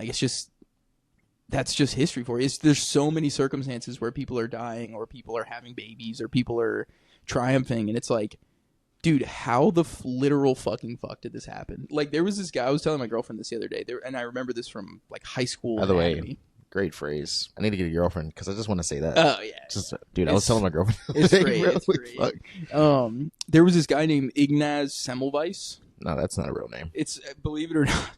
like that's just history for you. There's so many circumstances where people are dying or people are having babies or people are triumphing, and it's like, dude, how the literal fucking fuck did this happen? Like, there was this guy, I was telling my girlfriend this the other day, and I remember this from like high school. By the way, great phrase. I need to get a girlfriend because I just want to say that. Oh yeah, just dude, I was telling my girlfriend. It's great. It's great. There was this guy named Ignaz Semmelweis. No, that's not a real name. It's, believe it or not,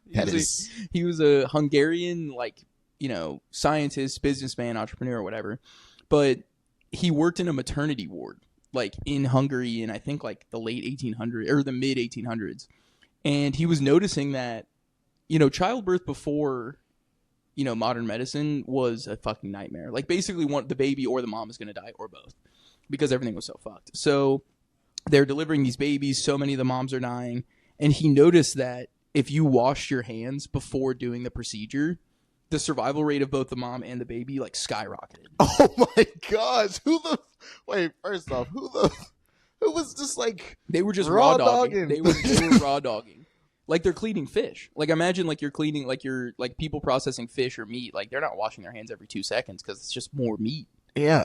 he was a Hungarian, like, you know, scientist, businessman, entrepreneur, or whatever. But he worked in a maternity ward, like in Hungary in I think like the late 1800s or the mid 1800s. And he was noticing that, you know, childbirth before, you know, modern medicine was a fucking nightmare. Like, basically the baby or the mom is going to die or both because everything was so fucked. So they're delivering these babies. So many of the moms are dying. And he noticed that if you washed your hands before doing the procedure, the survival rate of both the mom and the baby like skyrocketed. Oh my gosh! First off, who was just like they were just raw dogging? They were raw dogging, like they're cleaning fish. Like, imagine like you're cleaning, like you're like people processing fish or meat. Like, they're not washing their hands every 2 seconds because it's just more meat. Yeah,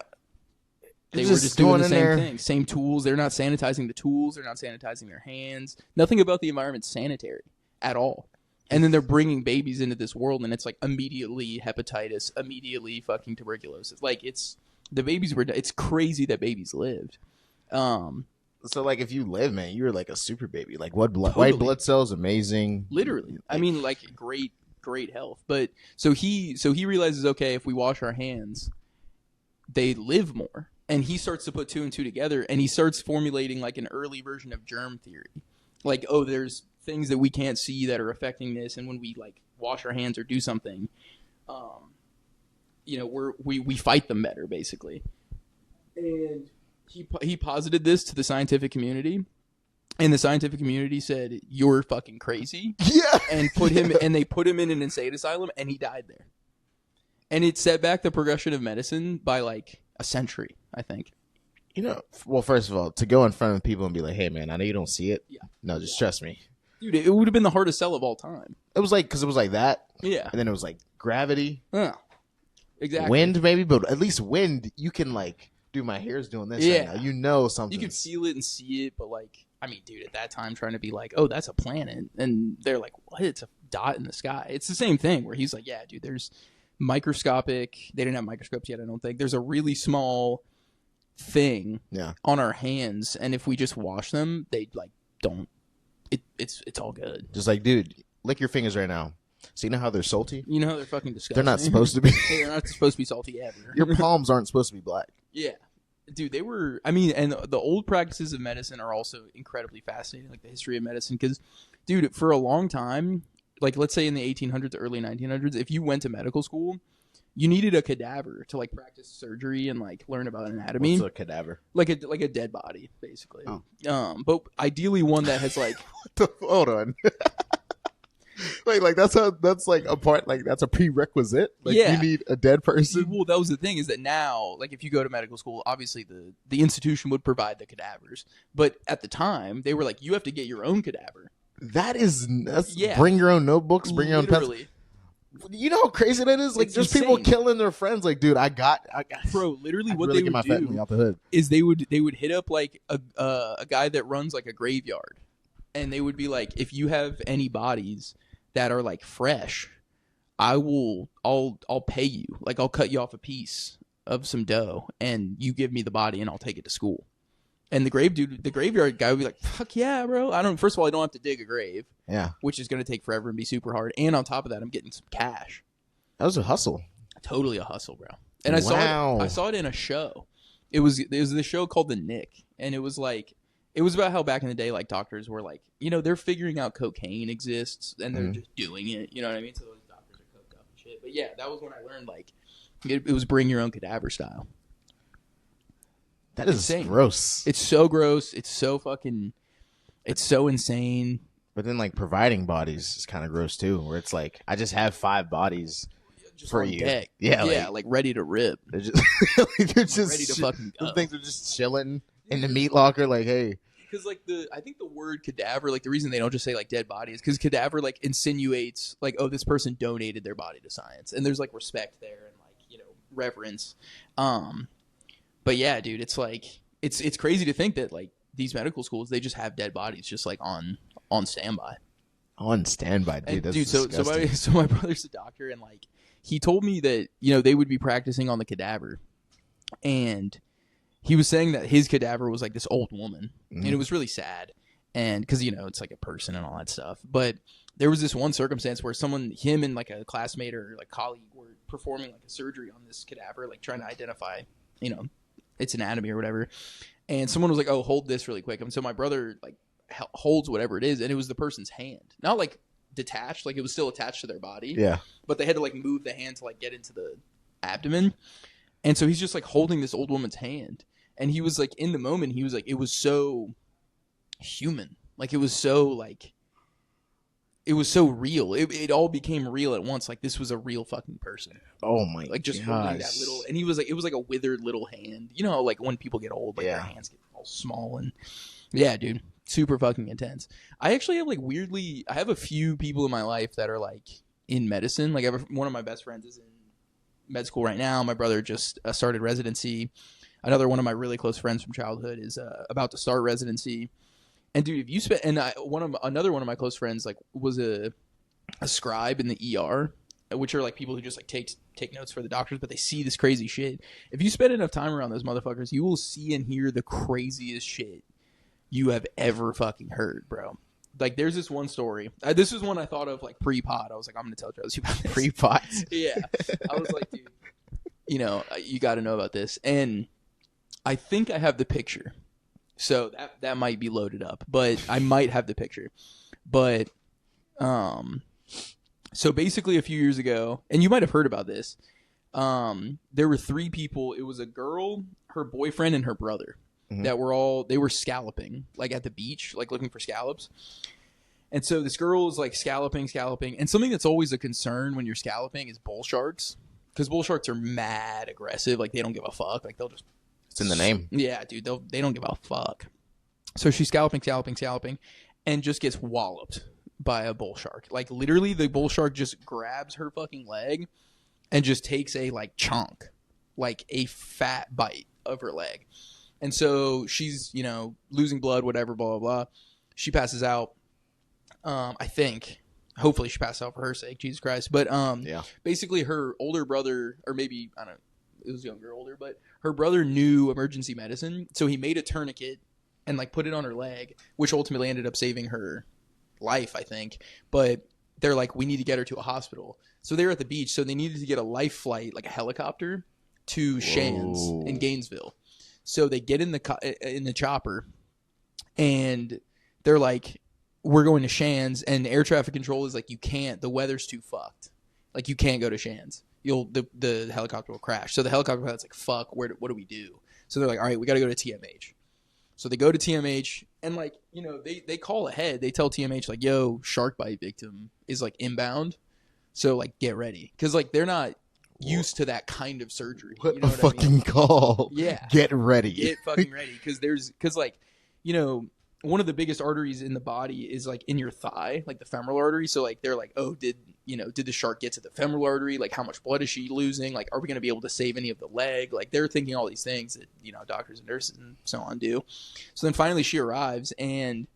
they were just doing the same thing, same tools. They're not sanitizing the tools. They're not sanitizing their hands. Nothing about the environment's sanitary at all. And then they're bringing babies into this world, and it's like immediately hepatitis, immediately fucking tuberculosis. Like, it's crazy that babies lived. So like, if you live, man, you're like a super baby. Like, white blood cells, amazing. Literally, I mean, like great health. But so he realizes, okay, if we wash our hands, they live more, and he starts to put two and two together, and he starts formulating like an early version of germ theory. Like, oh, there's things that we can't see that are affecting this, and when we like wash our hands or do something, you know, we fight them better, basically. And he posited this to the scientific community, and the scientific community said, "You're fucking crazy." Yeah, and they put him in an insane asylum, and he died there. And it set back the progression of medicine by like a century, I think. You know, well, first of all, to go in front of people and be like, "Hey, man, I know you don't see it. Yeah. No, just trust me." Dude, it would have been the hardest sell of all time. It was like, because it was like that. Yeah. And then it was like gravity. Yeah. Exactly. Wind, maybe, but at least wind, you can like, dude, my hair's doing this right now. You know something. You can feel it and see it, but like, I mean, dude, at that time, trying to be like, oh, that's a planet. And they're like, what? It's a dot in the sky. It's the same thing where he's like, yeah, dude, there's microscopic. They didn't have microscopes yet, I don't think. There's a really small thing on our hands. And if we just wash them, they like don't. It's all good. Just like, dude, lick your fingers right now. So you know how they're salty? You know how they're fucking disgusting. They're not supposed to be. They're not supposed to be salty ever. Your palms aren't supposed to be black. Yeah. Dude, they were, I mean, and the old practices of medicine are also incredibly fascinating, like the history of medicine. Because, dude, for a long time, like let's say in the 1800s, early 1900s, if you went to medical school, you needed a cadaver to like practice surgery and like learn about anatomy. What's a cadaver? Like a dead body, basically. Oh. But ideally one that has like. Hold on. Wait, like that's like a part, like that's a prerequisite. Like, you need a dead person. Well, that was the thing, is that now, like if you go to medical school, obviously the institution would provide the cadavers, but at the time they were like, you have to get your own cadaver. That's bring your own notebooks, bring your own pencils. You know how crazy that is? Like, there's people killing their friends. Like, dude, I got bro. Literally, what they would do out the hood is they would hit up like a guy that runs like a graveyard, and they would be like, if you have any bodies that are like fresh, I'll pay you. Like, I'll cut you off a piece of some dough, and you give me the body, and I'll take it to school. And the graveyard guy would be like, fuck yeah, bro. First of all, I don't have to dig a grave. Yeah. Which is going to take forever and be super hard. And on top of that, I'm getting some cash. That was a hustle. Totally a hustle, bro. And I saw it in a show. It was this show called The Nick. And it was about how back in the day, like, doctors were like, you know, they're figuring out cocaine exists and they're just doing it. You know what I mean? So those doctors are coked up and shit. But yeah, that was when I learned, like, it was bring your own cadaver style. That is insane. Gross. It's so gross. It's so insane. But then, like, providing bodies is kind of gross too, where it's like, I just have 5 bodies just for on you. Deck. Yeah, like ready to rip. They're just, they're just ready to fucking go. Those things are just chilling in the meat locker. Like, hey, because like I think the word cadaver, like the reason they don't just say like dead body is because cadaver like insinuates like, oh, this person donated their body to science, and there's like respect there and like, you know, reverence. But yeah, dude, it's like it's crazy to think that like these medical schools, they just have dead bodies just like on standby. On standby, dude. That's disgusting. So my brother's a doctor, and like he told me that, you know, they would be practicing on the cadaver, and he was saying that his cadaver was like this old woman, and it was really sad, and because, you know, it's like a person and all that stuff. But there was this one circumstance where him and like a classmate or like colleague were performing like a surgery on this cadaver, like trying to identify, you know, its anatomy or whatever. And someone was like, "Oh, hold this really quick." And so my brother like holds whatever it is, and it was the person's hand, not like detached, like it was still attached to their body. Yeah. But they had to like move the hand to like get into the abdomen. And so he's just like holding this old woman's hand. And he was like, in the moment, he was like, it was so human. Like it was so real. It all became real at once. Like this was a real fucking person. Oh my god. Like just holding that little, and he was like, it was like a withered little hand. You know, like when people get old, like their hands get all small, and yeah, dude. Super fucking intense. I actually have like I have a few people in my life that are like in medicine. Like one of my best friends is in med school right now. My brother just started residency. Another one of my really close friends from childhood is about to start residency. And dude, if you spend, and another one of my close friends like was a scribe in the ER, which are like people who just like take notes for the doctors, but they see this crazy shit. If you spend enough time around those motherfuckers, you will see and hear the craziest shit you have ever fucking heard, bro. Like, there's this one story. This was one I thought of, like, pre-pod. I was like, I'm going to tell Josie about this. Pre-pod? Yeah. I was like, dude, you know, you got to know about this. And I think I have the picture. So that might be loaded up. But I might have the picture. But, so basically a few years ago, and you might have heard about this, there were 3 people. It was a girl, her boyfriend, and her brother. That they were scalloping, like at the beach, like looking for scallops. And so this girl is like scalloping. And something that's always a concern when you're scalloping is bull sharks. Because bull sharks are mad aggressive. Like they don't give a fuck. Like they'll just... It's in the name. Yeah, dude. They don't give a fuck. So she's scalloping. And just gets walloped by a bull shark. Like literally the bull shark just grabs her fucking leg and just takes a like chunk. Like a fat bite of her leg. And so she's, you know, losing blood, whatever, blah, blah, blah. She passes out, I think. Hopefully she passes out for her sake, Jesus Christ. But basically her older brother, or maybe, I don't know, it was younger, older, but her brother knew emergency medicine. So he made a tourniquet and, like, put it on her leg, which ultimately ended up saving her life, I think. But they're like, we need to get her to a hospital. So they were at the beach, so they needed to get a life flight, like a helicopter, to Shands in Gainesville. So they get in the chopper, and they're like, we're going to Shands, and air traffic control is like, you can't, the weather's too fucked. Like, you can't go to Shands. The helicopter will crash. So the helicopter pilot's like, fuck, what do we do? So they're like, all right, we got to go to TMH. So they go to TMH, and like, you know, they call ahead. They tell TMH like, yo, shark bite victim is like inbound. So like, get ready. Cause like, they're not used to that kind of surgery. What you know a fucking call. Yeah. Get ready. Get fucking ready. Cause like, you know, one of the biggest arteries in the body is like in your thigh, like the femoral artery. So like, they're like, oh, did the shark get to the femoral artery? Like, how much blood is she losing? Like, are we going to be able to save any of the leg? Like, they're thinking all these things that, you know, doctors and nurses and so on do. So then finally she arrives, and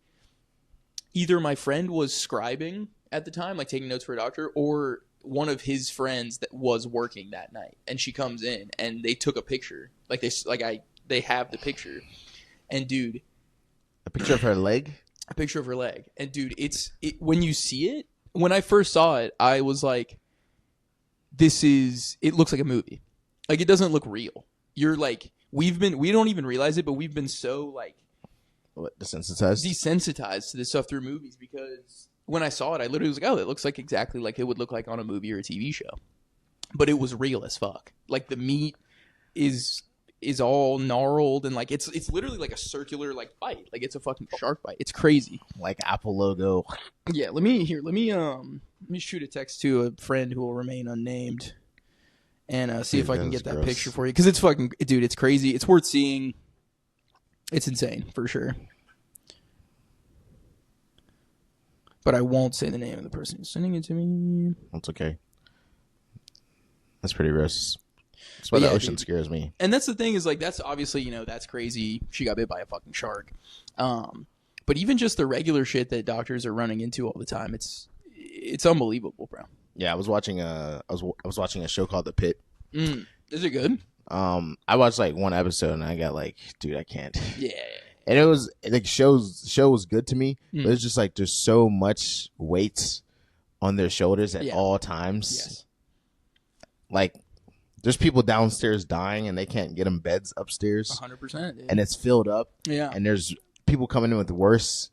either my friend was scribing at the time, like taking notes for a doctor, or one of his friends that was working that night, and she comes in and they took a picture. They have the picture, and dude, a picture of her leg. A picture of her leg, and dude, when you see it. When I first saw it, I was like, it looks like a movie. Like, it doesn't look real. You're like, we don't even realize it, but we've been so like, what, desensitized to this stuff through movies, because when I saw it, I literally was like, oh, it looks like exactly like it would look like on a movie or a TV show. But it was real as fuck. Like, the meat is all gnarled, and like it's literally like a circular like bite. Like, it's a fucking shark bite. It's crazy. Like Apple logo. Yeah, let me shoot a text to a friend who will remain unnamed, and see if I can get that picture for you, because it's fucking, dude, it's crazy. It's worth seeing. It's insane for sure. but I won't say the name of the person who's sending it to me. That's okay. That's pretty gross. That's why the ocean scares me. And that's the thing is, like, that's obviously, that's crazy. She got bit by a fucking shark. But even just the regular shit that doctors are running into all the time, it's unbelievable, bro. Yeah, I was watching a show called The Pit. Is it good? I watched like one episode and I got like, dude, I can't. Yeah. And it was like show was good to me, but it's just like there's so much weight on their shoulders at all times. Yes. Like there's people downstairs dying and they can't get them beds upstairs. 100%. And it's filled up. Yeah. And there's people coming in with worse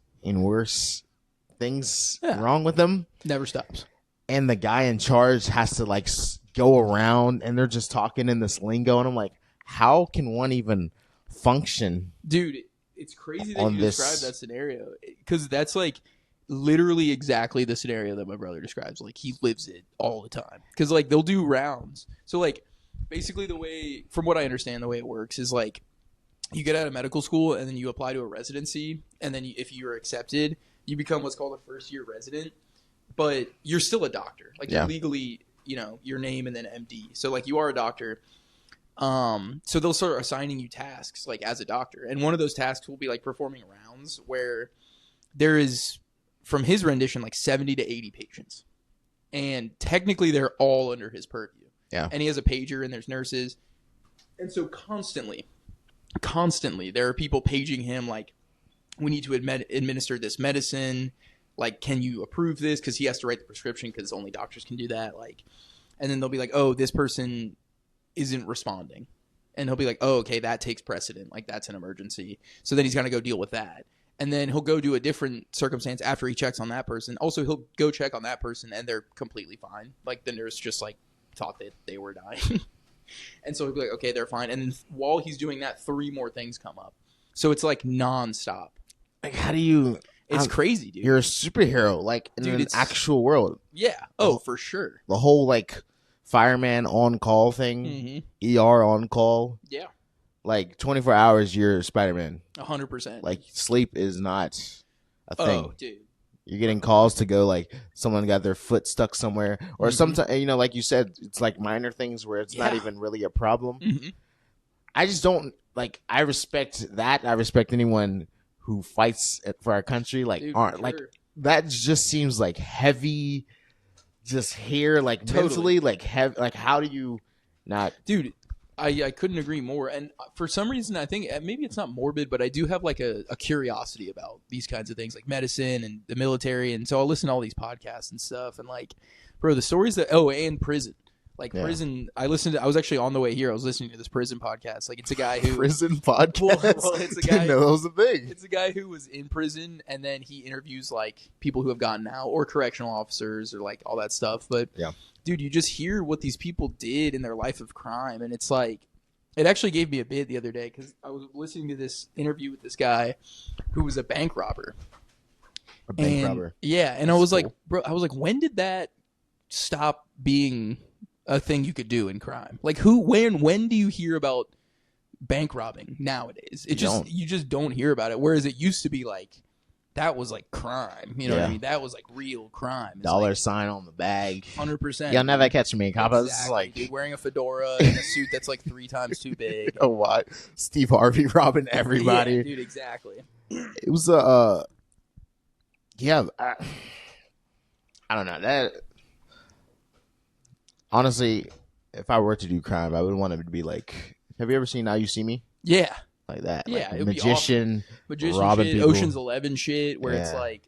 things wrong with them. Never stops. And the guy in charge has to like go around and they're just talking in this lingo. And I'm like, how can one even function? Dude, it's crazy that you described that scenario, because that's like literally exactly the scenario that my brother describes. Like he lives it all the time, because like they'll do rounds. So like basically the way, from what I understand, the way it works is like you get out of medical school and then you apply to a residency, and then if you're accepted, you become what's called a first-year resident, but you're still a doctor. Like you're legally, your name and then MD. So like you are a doctor. So they'll start assigning you tasks like as a doctor. And one of those tasks will be like performing rounds where there is, from his rendition, like 70 to 80 patients. And technically they're all under his purview. Yeah. And he has a pager and there's nurses. And so constantly, there are people paging him like, we need to administer this medicine. Like, can you approve this? Because he has to write the prescription because only doctors can do that. Like, and then they'll be like, oh, this person isn't responding. And he'll be like, oh, okay, that takes precedent. Like, that's an emergency. So then he's going to go deal with that. And then he'll go do a different circumstance after he checks on that person. Also, he'll go check on that person and they're completely fine. Like, the nurse just, like, thought that they were dying. And so he'll be like, okay, they're fine. And then while he's doing that, 3 more things come up. So it's, like, nonstop. Like, how do you... It's crazy, dude. You're a superhero, like, in an actual world. Yeah. Oh, for sure. The whole, like, fireman on-call thing, ER on-call. Yeah. Like, 24 hours, you're Spider-Man. 100%. Like, sleep is not a thing. Oh, dude. You're getting calls to go, like, someone got their foot stuck somewhere. Or sometimes, like you said, it's, like, minor things where it's not even really a problem. I just don't, like, I respect that. I respect anyone who fights for our country. Like, dude, like, that just seems, like, heavy, just here, like, mentally, like, heavy. Like, how do you not... Dude, I couldn't agree more. And for some reason, I think maybe it's not morbid, but I do have like a curiosity about these kinds of things, like medicine and the military. And so I'll listen to all these podcasts and stuff. And like, bro, the stories that, and prison. Like prison, I was actually on the way here. I was listening to this prison podcast. Like it's a guy who... Prison podcast? Well, it's a guy... Didn't know that was a thing. It's a guy who was in prison and then he interviews like people who have gotten out or correctional officers or like all that stuff. But yeah. Dude, you just hear what these people did in their life of crime. And it's like, it actually gave me a bit the other day because I was listening to this interview with this guy who was a bank robber. A bank robber? Yeah. And I was like, bro, when did that stop being a thing you could do in crime? Like when do you hear about bank robbing nowadays? You just don't hear about it. Whereas it used to be like, that was like crime. You know what I mean? That was like real crime. It's dollar like, sign on the bag. 100%. You'll never catch me, coppers. Exactly, Like dude, wearing a fedora and a suit that's like 3 times too big. Oh, what? Steve Harvey robbing everybody. Yeah, dude, exactly. It was yeah. I don't know that. Honestly, if I were to do crime, I would want it to be like. Have you ever seen Now You See Me? Yeah. Like that. Yeah. Like magician robbing shit, people. Ocean's 11 shit, where it's like,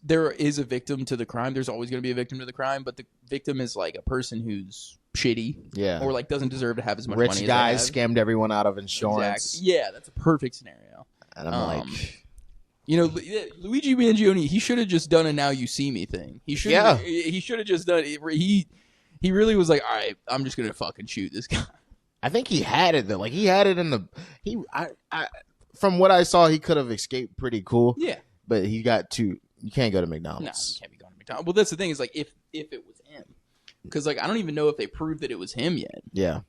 there is a victim to the crime. There's always going to be a victim to the crime, but the victim is like a person who's shitty. Yeah. Or like doesn't deserve to have as much Rich money. Rich guys scammed everyone out of insurance. Exactly. Yeah, that's a perfect scenario. And I'm like. Luigi Mangione, he should have just done a Now You See Me thing. He should have just done it. He really was like, all right, I'm just going to fucking shoot this guy. I think he had it though. Like he had it in the from what I saw, he could have escaped pretty cool. Yeah, but he got to. You can't go to McDonald's. No, you can't be going to McDonald's. Well, that's the thing is like if it was him, because like I don't even know if they proved that it was him yet. Yeah,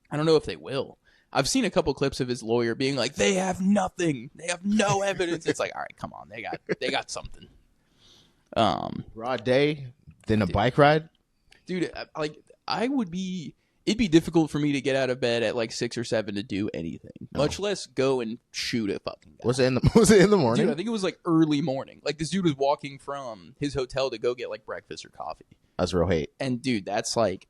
I don't know if they will. I've seen a couple clips of his lawyer being like, they have nothing. They have no evidence. It's like, all right, come on, they got something. Broad day, then a bike ride. Dude, it'd be difficult for me to get out of bed at like 6 or 7 to do anything, much less go and shoot a fucking guy. Was it in the morning? Dude, I think it was like early morning. Like this dude was walking from his hotel to go get like breakfast or coffee. That's real hate. And dude, that's like,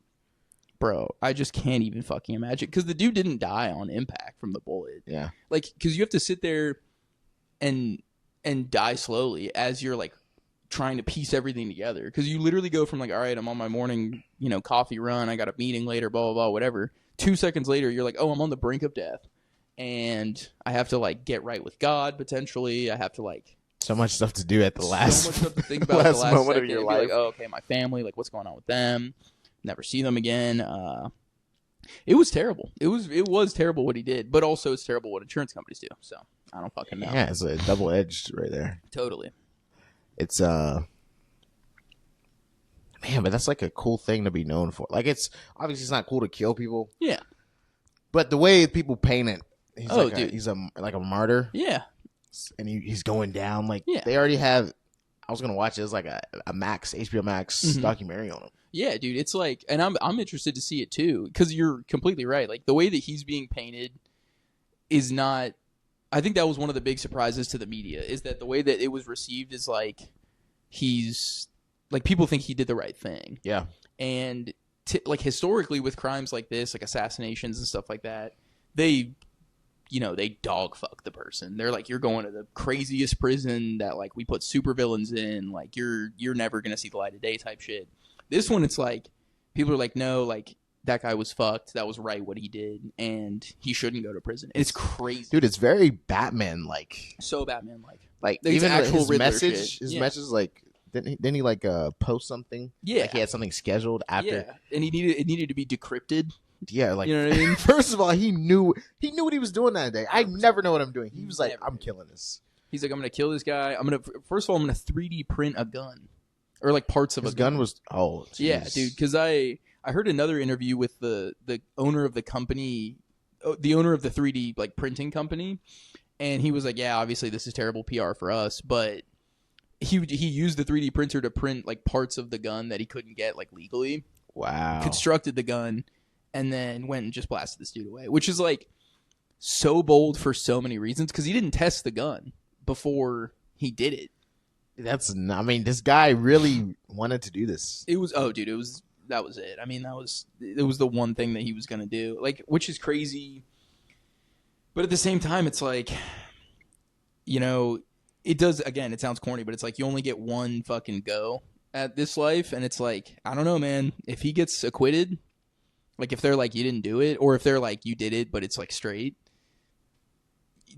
bro, I just can't even fucking imagine, because the dude didn't die on impact from the bullet. Yeah. Like, because you have to sit there and die slowly as you're like trying to piece everything together, because you literally go from like, all right, I'm on my morning, coffee run, I got a meeting later, blah blah blah, whatever. 2 seconds later, you're like, oh, I'm on the brink of death, and I have to like get right with God potentially. I have to like so much stuff to do at the last. So much stuff to think about at the last moment second. of your Like, life. oh, okay, my family, like, what's going on with them? Never see them again. It was terrible. It was terrible what he did, but also it's terrible what insurance companies do. So I don't fucking know. Yeah, it's a double edged right there. Totally. It's man, but that's like a cool thing to be known for. Like, it's obviously it's not cool to kill people. Yeah. But the way people paint it, dude. he's a martyr. Yeah. And he's going down. Like, yeah. They already have. I was gonna watch it. It's like a HBO Max documentary on him. Yeah, dude. It's like, and I'm interested to see it too, because you're completely right. Like the way that he's being painted is not. I think that was one of the big surprises to the media, is that the way that it was received is like he's like, people think he did the right thing. Yeah. And like historically with crimes like this, like assassinations and stuff like that, they dog fuck the person. They're like, you're going to the craziest prison that like we put supervillains in. Like you're never gonna see the light of day type shit. This one, it's like people are like, no, like that guy was fucked. That was right what he did, and he shouldn't go to prison. It's crazy, dude. It's very Batman like. So Batman like. Like there's even actual his Riddler message. shit. His Yeah. message like. Didn't he like post something? Yeah. Like he had something scheduled after. Yeah. And it needed to be decrypted. Yeah, like, you know what I mean? First of all, he knew what he was doing that day. I never know what I'm doing. He was like, I'm killing this. He's like, I'm gonna kill this guy. First of all, I'm gonna 3D print a gun, or like parts of His a gun. was yeah, dude. Because I heard another interview with the owner of the company, the owner of the 3D like printing company, and he was like, yeah, obviously this is terrible PR for us, but he used the 3D printer to print like parts of the gun that he couldn't get like legally. Wow. Constructed the gun, and then went and just blasted this dude away, which is like so bold for so many reasons, because he didn't test the gun before he did it. This guy really wanted to do this. That was it. I mean, it was the one thing that he was going to do, like, which is crazy. But at the same time, it's like, it does, again, it sounds corny, but it's like you only get one fucking go at this life. And it's like, I don't know, man, if he gets acquitted, like if they're like, you didn't do it, or if they're like, you did it, but it's like straight,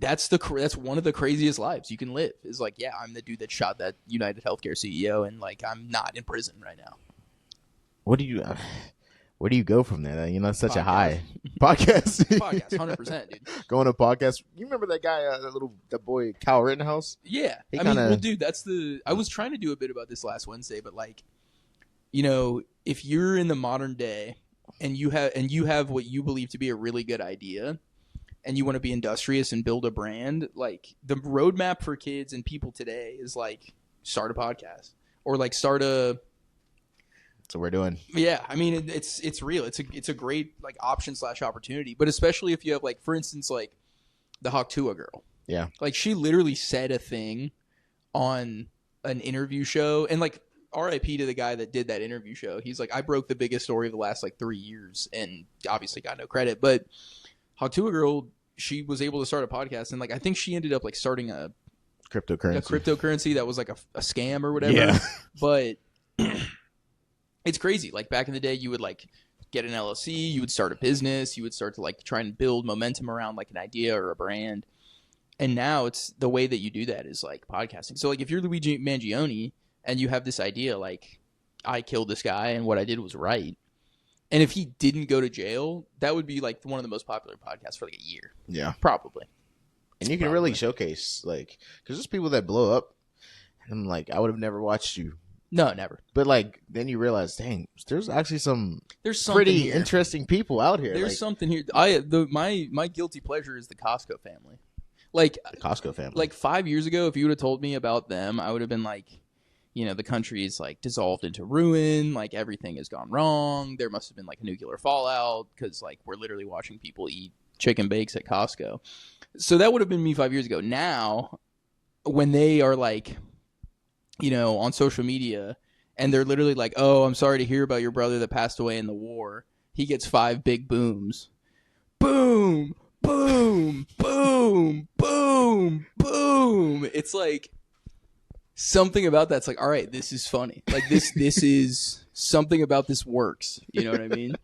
that's one of the craziest lives you can live, is like, yeah, I'm the dude that shot that United Healthcare CEO, and like, I'm not in prison right now. Where do you go from there? It's such a high podcast. 100%, dude. Going to podcast. You remember that guy, that boy, Kyle Rittenhouse? Yeah. Dude, I was trying to do a bit about this last Wednesday, but like, if you're in the modern day and you have what you believe to be a really good idea, and you want to be industrious and build a brand, like the roadmap for kids and people today is like, start a podcast, or like start a. That's what we're doing. Yeah, I mean, it's real. It's a great like option / opportunity, but especially if you have like, for instance, like the Hawktua girl. Yeah, like she literally said a thing on an interview show, and like RIP to the guy that did that interview show. He's like, I broke the biggest story of the last like 3 years, and obviously got no credit. But Hawktua girl, she was able to start a podcast, and like I think she ended up like starting a cryptocurrency that was like a scam or whatever. Yeah. But it's crazy. Like back in the day, you would like get an LLC, you would start a business, you would start to like try and build momentum around like an idea or a brand. And now it's the way that you do that is like podcasting. So like if you're Luigi Mangione and you have this idea, like I killed this guy and what I did was right, and if he didn't go to jail, that would be like one of the most popular podcasts for like a year. Yeah, probably. And you can really showcase, like, because there's people that blow up, and I'm like, I would have never watched you. No, never. But like, then you realize, dang, there's actually there's pretty here. Interesting people out here. There's like, something here. My guilty pleasure is the Costco family. Like the Costco family. Like 5 years ago, if you would have told me about them, I would have been like, you know, the country is like dissolved into ruin, like everything has gone wrong. There must have been like a nuclear fallout because like we're literally watching people eat chicken bakes at Costco. So that would have been me 5 years ago. Now, when they are like, you know, on social media and they're literally like, oh, I'm sorry to hear about your brother that passed away in the war. He gets 5 big booms. Boom, boom, boom, boom, boom. It's like something about that's like, all right, this is funny. Like this is something about this works. You know what I mean?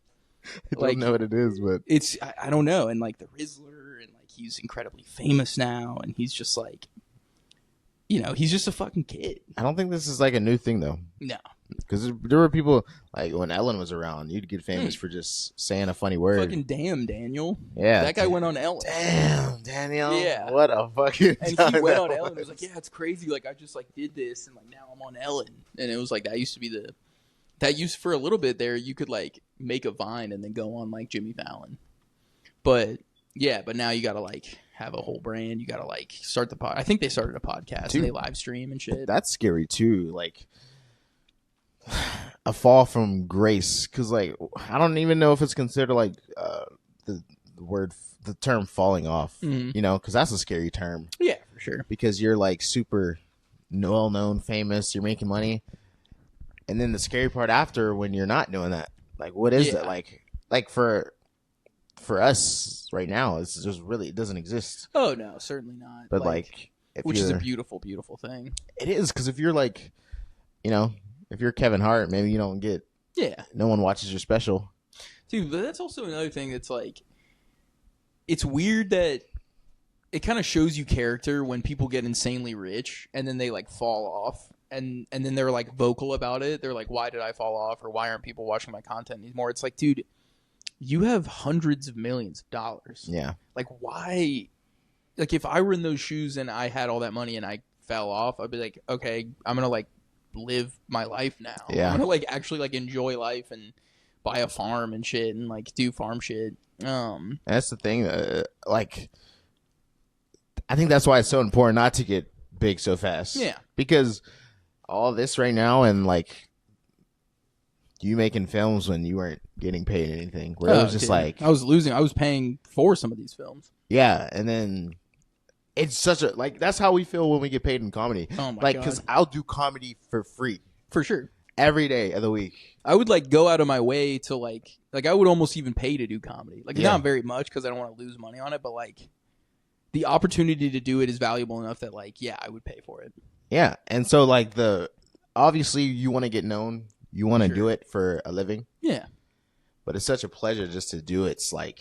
I don't know what it is, but it's I don't know. And like the Rizzler, and like he's incredibly famous now, and he's just like, you know, he's just a fucking kid. I don't think this is like a new thing though. No, because there were people like when Ellen was around, you'd get famous for just saying a funny word. Fucking damn, Daniel. Yeah, that guy went on Ellen. Damn, Daniel. Yeah, what a fucking. And he went on Ellen. It was like, yeah, it's crazy. Like I just like did this, and like now I'm on Ellen, and it was like that used to be the. That used for a little bit there, you could like make a Vine and then go on like Jimmy Fallon. But yeah, but now you got to like have a whole brand. You got to like start the pod. I think they started a podcast. Dude, and they live stream and shit. That's scary too. Like a fall from grace. Cause like, I don't even know if it's considered like the term falling off, you know, cause that's a scary term. Yeah, for sure. Because you're like super well known, famous, you're making money. And then the scary part after when you're not doing that, like what is that like for us right now? It's just really, it doesn't exist. Oh no, certainly not. But like which is a beautiful, beautiful thing. It is, because if you're like, you know, if you're Kevin Hart, maybe you don't get. Yeah. No one watches your special. Dude, but that's also another thing that's like, it's weird that it kind of shows you character when people get insanely rich and then they like fall off. And then they're like vocal about it. They're like, why did I fall off? Or why aren't people watching my content anymore? It's like, dude, you have hundreds of millions of dollars. Yeah. Like, why? Like, if I were in those shoes and I had all that money and I fell off, I'd be like, okay, I'm going to like live my life now. Yeah. I'm going to like actually like enjoy life and buy a farm and shit and like do farm shit. That's the thing. Like, I think that's why it's so important not to get big so fast. Yeah. Because all this right now and like you making films when you weren't getting paid anything, where it was just like I was losing. I was paying for some of these films. Yeah, and then it's such a like that's how we feel when we get paid in comedy. Oh my like, God. because I'll do comedy for free for sure every day of the week. I would like go out of my way to like I would almost even pay to do comedy. Like not very much because I don't want to lose money on it, but like the opportunity to do it is valuable enough that like I would pay for it. Yeah, and so like obviously you want to get known, you want to do it for a living. Yeah, but it's such a pleasure just to do it. It's like,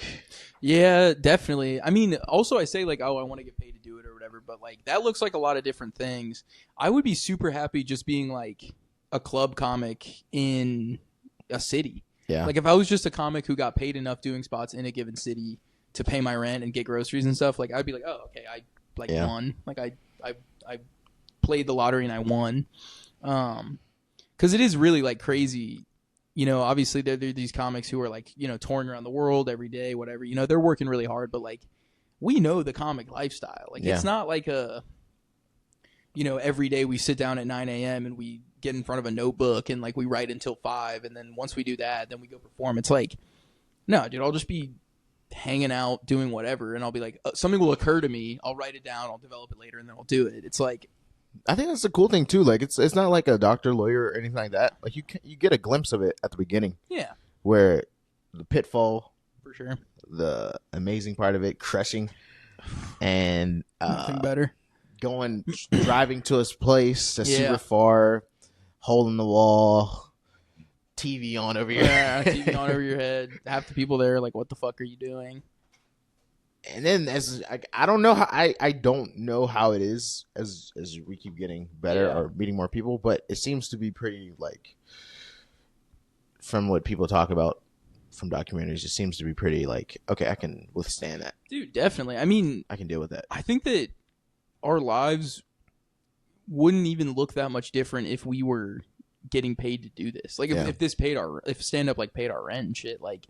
yeah, definitely. I mean, also I say like, oh, I want to get paid to do it or whatever, but like that looks like a lot of different things. I would be super happy just being like a club comic in a city. Yeah, like if I was just a comic who got paid enough doing spots in a given city to pay my rent and get groceries and stuff, like I'd be like, oh, okay, I like won. Like I played the lottery and I won. Because it is really like crazy. You know, obviously there are these comics who are like, you know, touring around the world every day, whatever. You know, they're working really hard, but like we know the comic lifestyle. Like it's not like a, you know, every day we sit down at 9 a.m. and we get in front of a notebook and like we write until 5, and then once we do that, then we go perform. It's like, no, dude, I'll just be hanging out doing whatever, and I'll be like, something will occur to me, I'll write it down, I'll develop it later, and then I'll do it. It's like, I think that's the cool thing too. Like it's not like a doctor, lawyer, or anything like that. Like you get a glimpse of it at the beginning. Yeah. Where the pitfall, for sure, the amazing part of it, crushing, and nothing better. Driving to his place that's super far, hole in the wall, TV on over your head. TV on over your head. Half the people there are like, what the fuck are you doing? And then I don't know how I don't know how it is as we keep getting better or meeting more people, but it seems to be pretty like from what people talk about from documentaries, it seems to be pretty like, okay, I can withstand that. Dude, definitely. I mean, I can deal with that. I think that our lives wouldn't even look that much different if we were getting paid to do this. Like if this paid if stand up like paid our rent and shit, like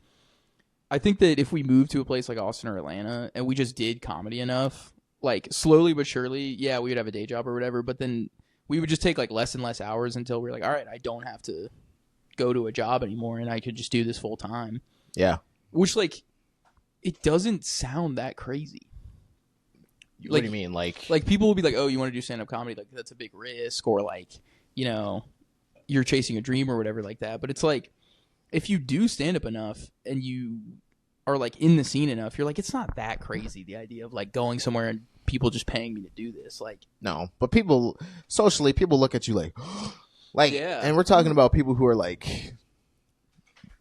I think that if we moved to a place like Austin or Atlanta and we just did comedy enough, like slowly but surely, we would have a day job or whatever, but then we would just take like less and less hours until we were like, all right, I don't have to go to a job anymore, and I could just do this full time. Yeah. Which, like, it doesn't sound that crazy. What do you mean? Like people will be like, oh, you want to do stand-up comedy? Like, that's a big risk, or like, you know, you're chasing a dream or whatever like that. But it's like, if you do stand-up enough and you are like in the scene enough, you're like, it's not that crazy, the idea of like going somewhere and people just paying me to do this. Like, no, but people socially, people look at you like yeah. And we're talking about people who are like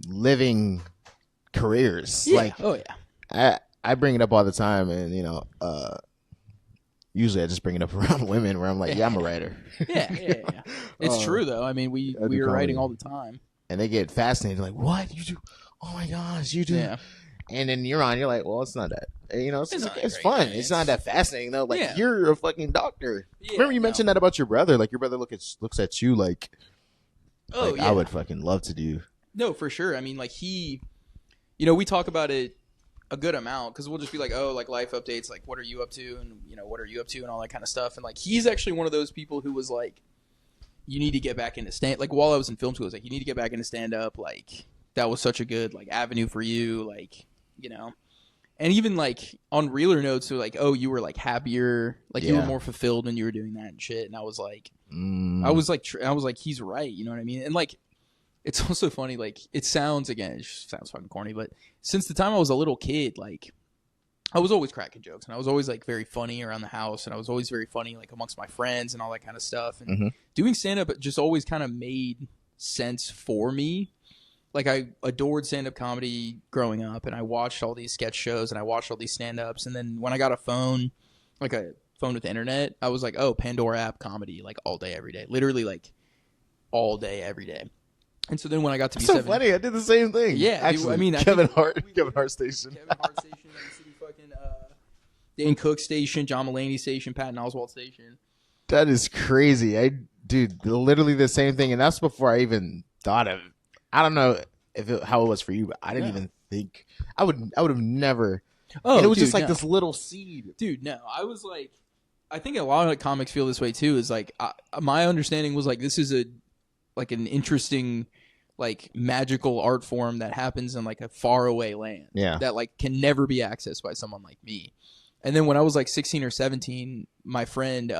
living careers. Yeah. Like, oh yeah, I bring it up all the time, and you know, usually I just bring it up around women where I'm like, yeah, I'm a writer. yeah. It's true though. I mean, we are writing all the time, and they get fascinated, like, what you do? Oh my gosh, you do. Yeah. And then you're like, well, it's not that. You know, it's fun. It's not that fascinating though. Like, you're a fucking doctor. Yeah, remember you mentioned that about your brother? Like, your brother looks at you like, I would fucking love to do. No, for sure. I mean, like you know, we talk about it a good amount because we'll just be like, oh, like life updates, like what are you up to, and you know, what are you up to, and all that kind of stuff. And like, he's actually one of those people who was like, you need to get back into stand. Like, while I was in film school, I was like, you need to get back into stand up. Like, that was such a good like avenue for you. Like, you know. And even like on realer notes, they're like, oh, you were like happier, like you were more fulfilled when you were doing that and shit. And I was like, I was like, he's right. You know what I mean? And like, it's also funny. Like, it sounds fucking corny, but since the time I was a little kid, like, I was always cracking jokes, and I was always like very funny around the house, and I was always very funny like amongst my friends and all that kind of stuff. And doing stand up just always kind of made sense for me. Like, I adored stand-up comedy growing up, and I watched all these sketch shows, and I watched all these stand-ups, and then when I got a phone, like a phone with the internet, I was like, oh, Pandora app comedy, like all day, every day. Literally, like, all day, every day. And so then when I got to be so funny, I did the same thing. Yeah, actually, I mean, Kevin Hart station. Kevin Hart station, City fucking, Dan Cook station, John Mulaney station, Patton Oswalt station. That is crazy. Dude, literally the same thing, and that's before I even thought of. I don't know how it was for you, but I didn't even think I would have never. Oh, and it was just like this little seed, dude. No, I was like, I think a lot of like comics feel this way too. Is like my understanding was like this is an interesting, like magical art form that happens in like a faraway land, that like can never be accessed by someone like me. And then when I was like 16 or 17, my friend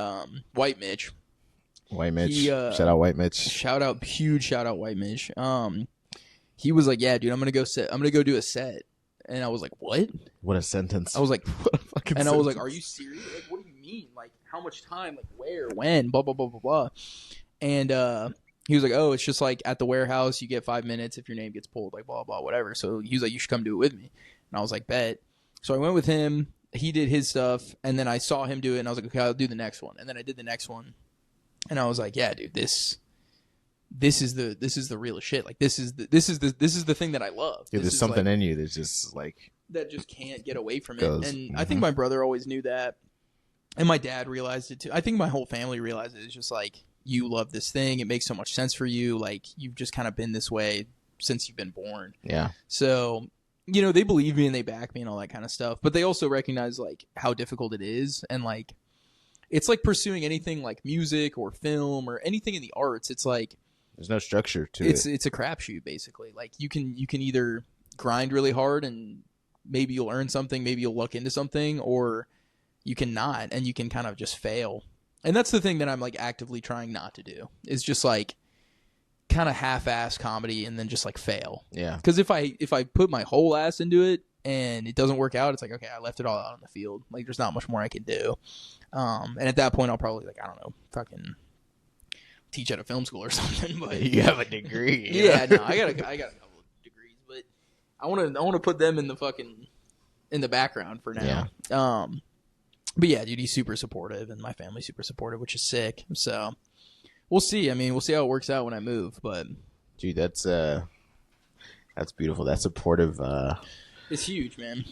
White Mitch. Shout out White Mitch. Huge shout out White Mitch. He was like, yeah, dude, I'm gonna go do a set. And I was like, what? What a sentence. I was like, what a fucking sentence. I was like, are you serious? Like, what do you mean? Like, how much time? Like, where? When? Blah blah blah blah blah. And he was like, oh, it's just like at the warehouse, you get 5 minutes if your name gets pulled, like blah blah whatever. So he was like, you should come do it with me. And I was like, bet. So I went with him. He did his stuff, and then I saw him do it, and I was like, okay, I'll do the next one. And then I did the next one. And I was like, yeah, dude, this is the real shit. Like, this is the thing that I love. Dude, there's something in you that's just like that just can't get away from it. And I think my brother always knew that, and my dad realized it too. I think my whole family realized it. It's just like, you love this thing. It makes so much sense for you. Like, you've just kind of been this way since you've been born. Yeah. So, you know, they believe me and they back me and all that kind of stuff. But they also recognize like how difficult it is, and like, it's like pursuing anything like music or film or anything in the arts. It's like there's no structure to it. It's a crapshoot basically. Like, you can either grind really hard and maybe you'll earn something, maybe you'll luck into something, or you can not, and you can kind of just fail. And that's the thing that I'm like actively trying not to do, is just like kind of half-ass comedy and then just like fail. Yeah. Because if I put my whole ass into it and it doesn't work out, it's like, okay, I left it all out on the field. Like, there's not much more I can do. And at that point, I'll probably, like, I don't know, fucking teach at a film school or something. But you have a degree. Yeah, no, I got a couple of degrees, but I want to put them in the background for now. Yeah. But yeah, dude, he's super supportive, and my family's super supportive, which is sick. So we'll see. I mean, we'll see how it works out when I move. But dude, that's beautiful. That's supportive. It's huge, man.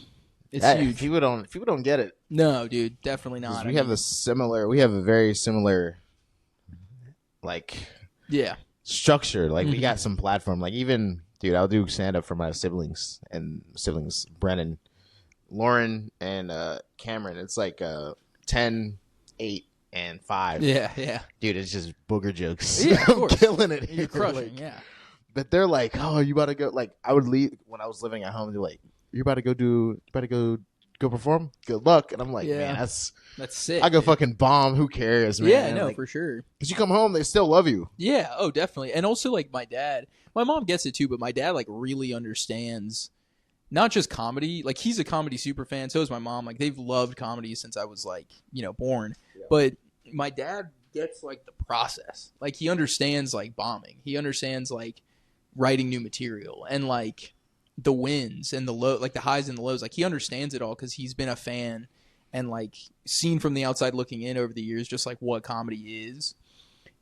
It's huge. People don't get it. No, dude, definitely not. We have a very similar, like, structure. Like, we got some platform. Like, even, dude, I'll do stand up for my siblings, Brennan, Lauren, and Cameron. It's like 10, 8, and 5. Yeah. Dude, it's just booger jokes. Yeah, of I'm course. killing it. You're crushing, yeah. But they're like, oh, you about to go? Like, I would leave when I was living at home. They're like, you about to go perform? Good luck. And I'm like, man, that's sick. I go fucking bomb. Who cares, man? Yeah, no, like, for sure. Because you come home, they still love you. Yeah, oh, definitely. And also, like, my mom gets it too, but my dad, like, really understands not just comedy. Like, he's a comedy super fan. So is my mom. Like, they've loved comedy since I was, like, born. Yeah. But my dad gets, like, the process. Like, he understands, like, bombing. He understands, like, writing new material and, like, the wins and the low, like, the highs and the lows. Like, he understands it all because he's been a fan and, like, seen from the outside looking in over the years just, like, what comedy is.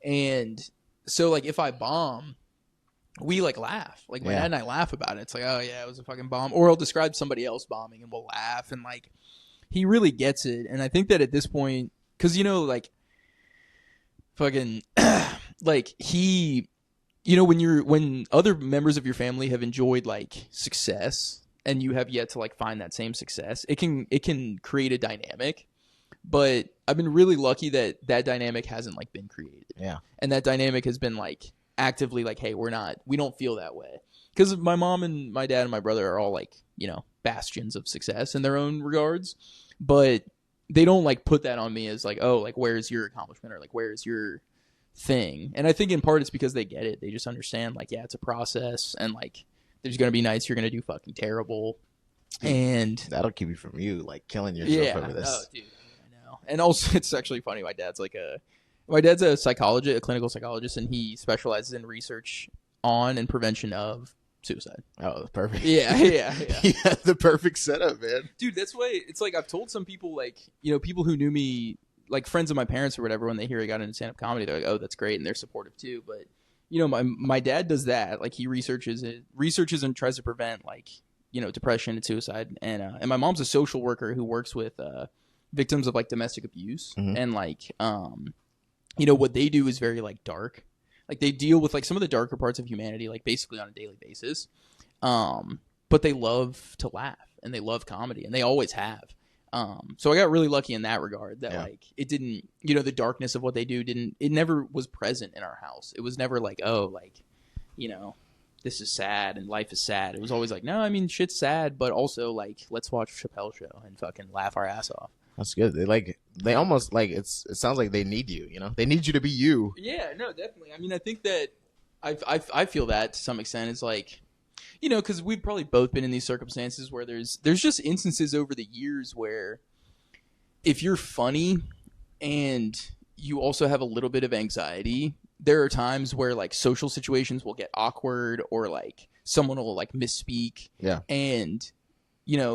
And so, like, if I bomb, we, like, laugh. Like, my dad and I laugh about it. It's like, oh, yeah, it was a fucking bomb. Or I'll describe somebody else bombing and we'll laugh. And, like, he really gets it. And I think that at this point, because, like, fucking, like, he... when other members of your family have enjoyed, like, success and you have yet to, like, find that same success, it can create a dynamic. But I've been really lucky that dynamic hasn't, like, been created. Yeah. And that dynamic has been, like, actively like, hey, we don't feel that way. Because my mom and my dad and my brother are all, like, bastions of success in their own regards. But they don't, like, put that on me as, like, oh, like, where's your accomplishment or, like, where's your thing. And I think in part it's because they get it. They just understand, like, yeah, it's a process and, like, there's gonna be nights you're gonna do fucking terrible, and that'll keep you from like killing yourself over this. Oh, dude, I know. And also, it's actually funny. My dad's a psychologist, a clinical psychologist, and he specializes in research on and prevention of suicide. Oh, perfect. Yeah. You had the perfect setup, man. Dude, that's why it's like I've told some people, like, people who knew me, like friends of my parents or whatever, when they hear I got into stand-up comedy, they're like, oh, that's great, and they're supportive too. But my dad does that. Like, he researches and tries to prevent, like, depression and suicide. And my mom's a social worker who works with victims of, like, domestic abuse. Mm-hmm. And, like, what they do is very, like, dark. Like, they deal with, like, some of the darker parts of humanity, like, basically on a daily basis. But they love to laugh and they love comedy, and they always have. So I got really lucky in that regard that, like, it didn't, the darkness of what they do it never was present in our house. It was never like, oh, like, this is sad and life is sad. It was always like, no, I mean, shit's sad, but also, like, let's watch Chappelle Show and fucking laugh our ass off. That's good. They almost, like, it sounds like they need you, They need you to be you. Yeah, no, definitely. I mean, I think that I feel that to some extent. It's like, because we've probably both been in these circumstances where there's just instances over the years where if you're funny and you also have a little bit of anxiety, there are times where, like, social situations will get awkward or, like, someone will, like, misspeak. Yeah. And,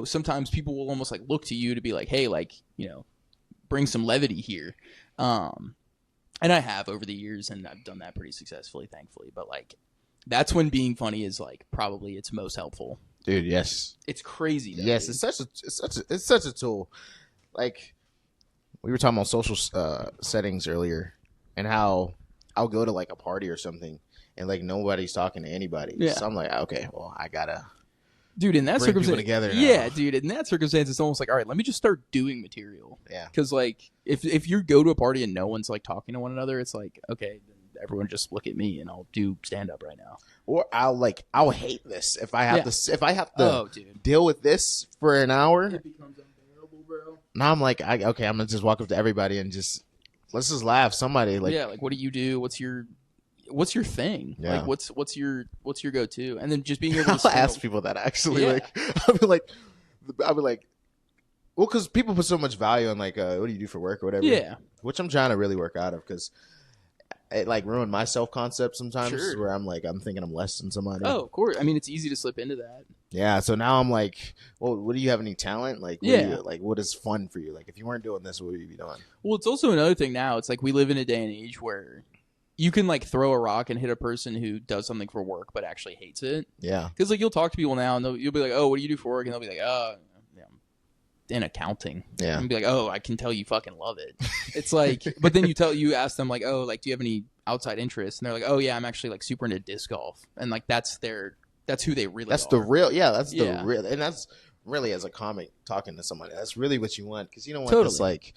sometimes people will almost, like, look to you to be like, hey, like, bring some levity here. And I have over the years, and I've done that pretty successfully, thankfully. But, like, that's when being funny is, like, probably its most helpful. Dude, yes. It's crazy, though. Yes, dude. It's such a tool. Like, we were talking about social settings earlier, and how I'll go to, like, a party or something, and, like, nobody's talking to anybody. Yeah. So I'm like, okay, well, I gotta, dude, in that circumstance, together now. Yeah, dude, in that circumstance, it's almost like, all right, let me just start doing material. Yeah. Because, like, if you go to a party and no one's, like, talking to one another, it's like, okay, then everyone just look at me and I'll do stand up right now. Or I'll hate this if I have to deal with this for an hour. It becomes unbearable, bro. Now I'm like, I'm gonna just walk up to everybody and let's just laugh. Somebody, like, yeah, like, what do you do? What's your thing? Yeah. Like, what's your go-to? And then just being able to I'll ask people that, actually. Yeah. Like, I'll be like, well, because people put so much value on, like, what do you do for work or whatever. Yeah. Which I'm trying to really work out of, because it, like, ruined my self-concept sometimes. Sure. Where I'm like, I'm thinking I'm less than somebody. Oh, of course. I mean, it's easy to slip into that. Yeah. So now I'm like, well, what do you have any talent? Like, what is fun for you? Like, if you weren't doing this, what would you be doing? Well, it's also another thing now. It's like we live in a day and age where you can, like, throw a rock and hit a person who does something for work but actually hates it. Yeah. Because, like, you'll talk to people now and you'll be like, oh, what do you do for work? And they'll be like, oh, yeah, I'm in accounting. Yeah. And be like, oh, I can tell you fucking love it. It's like, but then you ask them, like, oh, like, do you have any outside interests? And they're like, oh, yeah, I'm actually, like, super into disc golf. And, like, that's who they really are. The real, and that's really, as a comic talking to somebody, that's really what you want. Because you don't want this, like,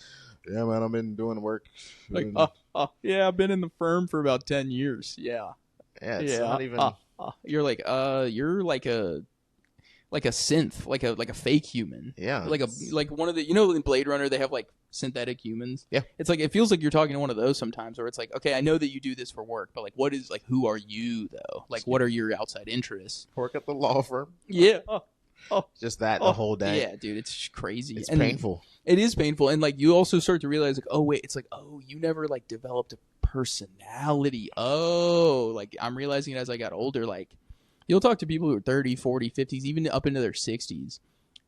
Yeah, man, I've been doing work. Like, yeah, I've been in the firm for about 10 years. Yeah. Yeah, it's not even. You're like, you're like a synth, like a fake human. Yeah. Like one of the, in Blade Runner they have like synthetic humans. Yeah. It's like, it feels like you're talking to one of those sometimes, where it's like, okay, I know that you do this for work, but like, what is, like, who are you though? Like, what are your outside interests? Work at the law firm. Yeah. Just that the whole day. Yeah, dude, it's crazy. It's painful. It is painful, and like you also start to realize, like, oh wait, it's like, oh, you never like developed a personality. Oh, like I'm realizing it as I got older. Like, you'll talk to people who are 30, 40, 50s, even up into their 60s,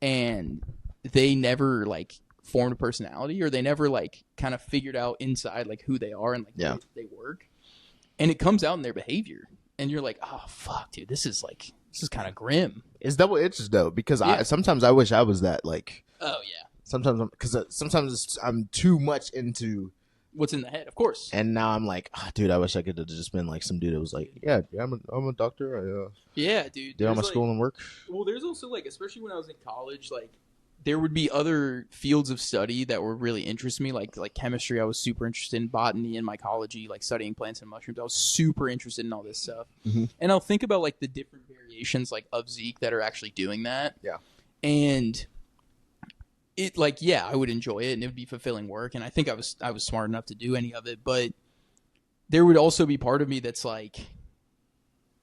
and they never like formed a personality, or they never like kind of figured out inside like who they are and like they work, and it comes out in their behavior, and you're like, oh fuck, dude, this is kind of grim. It's double edged though, because sometimes I wish I was that, like. Oh yeah. Sometimes I'm too much into what's in the head, of course. And now I'm like, dude, I wish I could have just been like some dude that was like, yeah, I'm a doctor. Yeah, dude. Did all my school and work. Well, there's also like, especially when I was in college, like there would be other fields of study that were really interest me, like chemistry. I was super interested in botany and mycology, like studying plants and mushrooms. I was super interested in all this stuff. Mm-hmm. And I'll think about like the different variations like of Zeke that are actually doing that. Yeah. And it like, yeah, I would enjoy it and it would be fulfilling work. And I think I was smart enough to do any of it, but there would also be part of me that's like,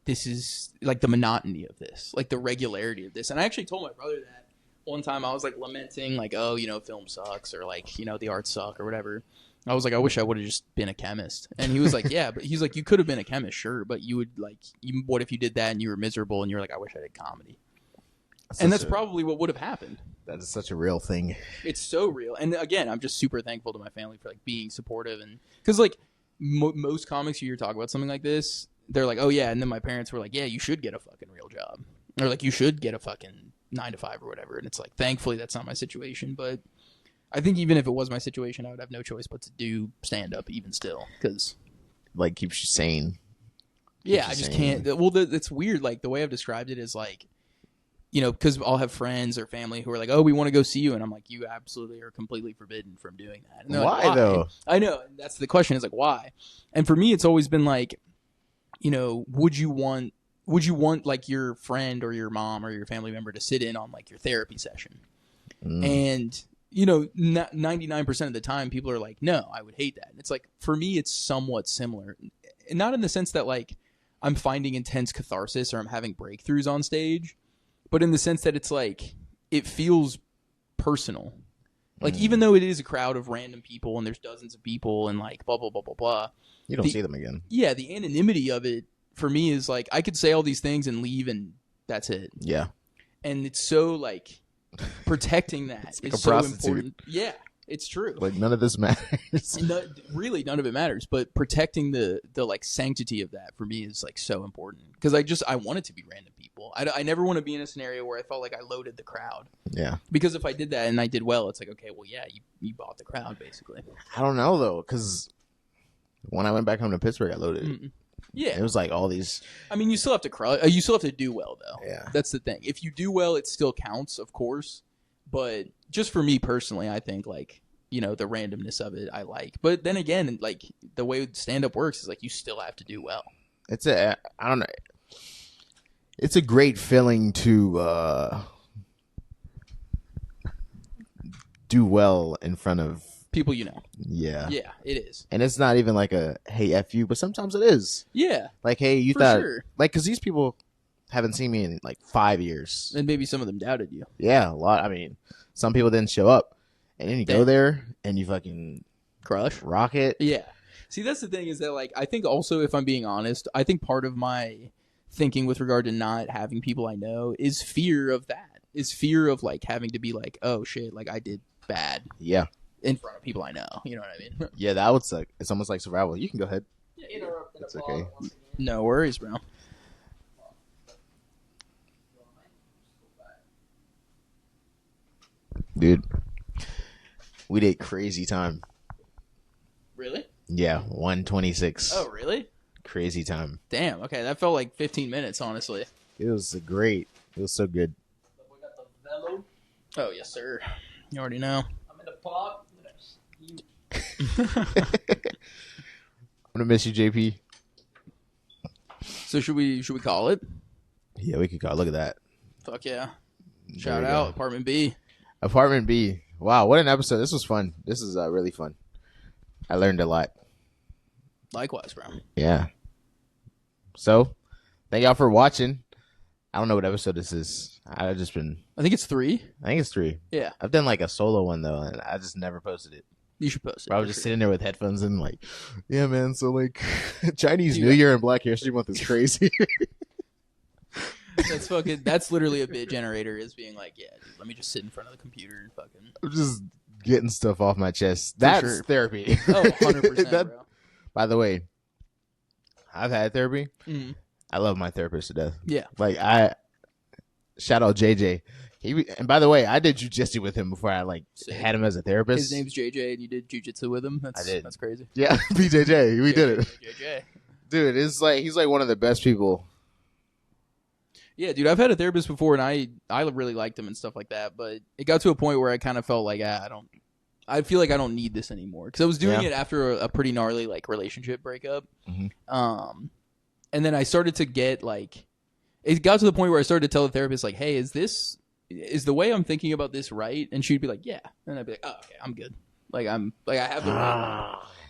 this is like the monotony of this, like the regularity of this. And I actually told my brother that one time. I was like lamenting, like, oh, film sucks, or like, the arts suck or whatever. I was like, I wish I would have just been a chemist. And he was like, yeah, but he's like, you could have been a chemist, sure, but you would like, what if you did that and you were miserable and you're like, I wish I did comedy. That's probably what would have happened. That is such a real thing. It's so real. And again, I'm just super thankful to my family for like being supportive, and because like most comics you hear talk about something like this, they're like, oh yeah, and then my parents were like, yeah, you should get a fucking real job, or like you should get a fucking 9 to 5 or whatever. And it's like, thankfully that's not my situation, but I think even if it was my situation, I would have no choice but to do stand up even still, because like keeps you sane. Yeah, I just can't. Well, it's weird. Like the way I've described it is like, because I'll have friends or family who are like, oh, we want to go see you. And I'm like, you absolutely are completely forbidden from doing that. And why, like, why though? I know. That's the question, is like, why? And for me, it's always been like, would you want like your friend or your mom or your family member to sit in on like your therapy session? And, 99% of the time people are like, no, I would hate that. And it's like, for me, it's somewhat similar. And not in the sense that like I'm finding intense catharsis or I'm having breakthroughs on stage, but in the sense that it's like, it feels personal. Like, even though it is a crowd of random people and there's dozens of people and like blah, blah, blah, blah, blah. You don't see them again. Yeah, the anonymity of it for me is like, I could say all these things and leave and that's it. Yeah. And it's so like, protecting that like is so important. Yeah, it's true. Like none of this matters. Really, none of it matters. But protecting the like sanctity of that for me is like so important, because I want it to be random people. I never want to be in a scenario where I felt like I loaded the crowd. Yeah. Because if I did that and I did well, it's like, okay, well, yeah, you bought the crowd basically. I don't know though, because when I went back home to Pittsburgh, I loaded. Mm-hmm. Yeah, it was like all these. I mean, you still have to you still have to do well, though. Yeah, that's the thing. If you do well, it still counts, of course. But just for me personally, I think like the randomness of it, I like. But then again, like the way stand up works is like you still have to do well. I don't know. It's a great feeling to do well in front of people, Yeah. Yeah, it is. And it's not even like a, hey, F you, but sometimes it is. Yeah. Like, hey, you thought, sure. Like, because these people haven't seen me in like 5 years. And maybe some of them doubted you. Yeah, a lot. I mean, some people didn't show up. And then you go there and you fucking rock it. Yeah. See, that's the thing, is that like, I think also, if I'm being honest, I think part of my thinking with regard to not having people I know is fear of that. Is fear of like having to be like, oh shit, like I did bad. Yeah. In front of people I know, you know what I mean? Yeah, that would suck. It's almost like survival. You can go ahead. Yeah, interrupt. It's okay. No worries, bro. Dude, we did crazy time. Really? Yeah, 1:26. Oh, really? Crazy time. Damn. Okay, that felt like 15 minutes, honestly. It was great. It was so good. Oh yes, sir. You already know. I'm in the pod. I'm gonna miss you, JP. So should we call it? Yeah, we could call. Look at that. Fuck yeah! Shout out Apartment B. Apartment B. Wow, what an episode! This was fun. This is really fun. I learned a lot. Likewise, bro. Yeah. So, thank y'all for watching. I don't know what episode this is. I think it's 3. I think it's 3. Yeah. I've done like a solo one though, and I just never posted it. You should post it. I was just sitting there with headphones and like, yeah, man. So like, Chinese New Year and Black History Month is crazy. That's literally a bit generator, is being like, yeah, dude, let me just sit in front of the computer and fucking. I'm just getting stuff off my chest. That's therapy. Oh, 100%, bro. By the way, I've had therapy. Mm-hmm. I love my therapist to death. Yeah. Like shout out JJ. And by the way, I did jujitsu with him before I had him as a therapist. His name's JJ, and you did jujitsu with him. I did. That's crazy. Yeah, BJJ. We did it. JJ. Dude, it's like he's like one of the best people. Yeah, dude, I've had a therapist before, and I really liked him and stuff like that. But it got to a point where I kind of felt like I feel like I don't need this anymore, because I was doing it after a pretty gnarly relationship breakup. Mm-hmm. And then I started to get it got to the point where I started to tell the therapist like, hey, is the way I'm thinking about this right? And she'd be like, yeah, and I'd be like, oh, okay, I'm good. I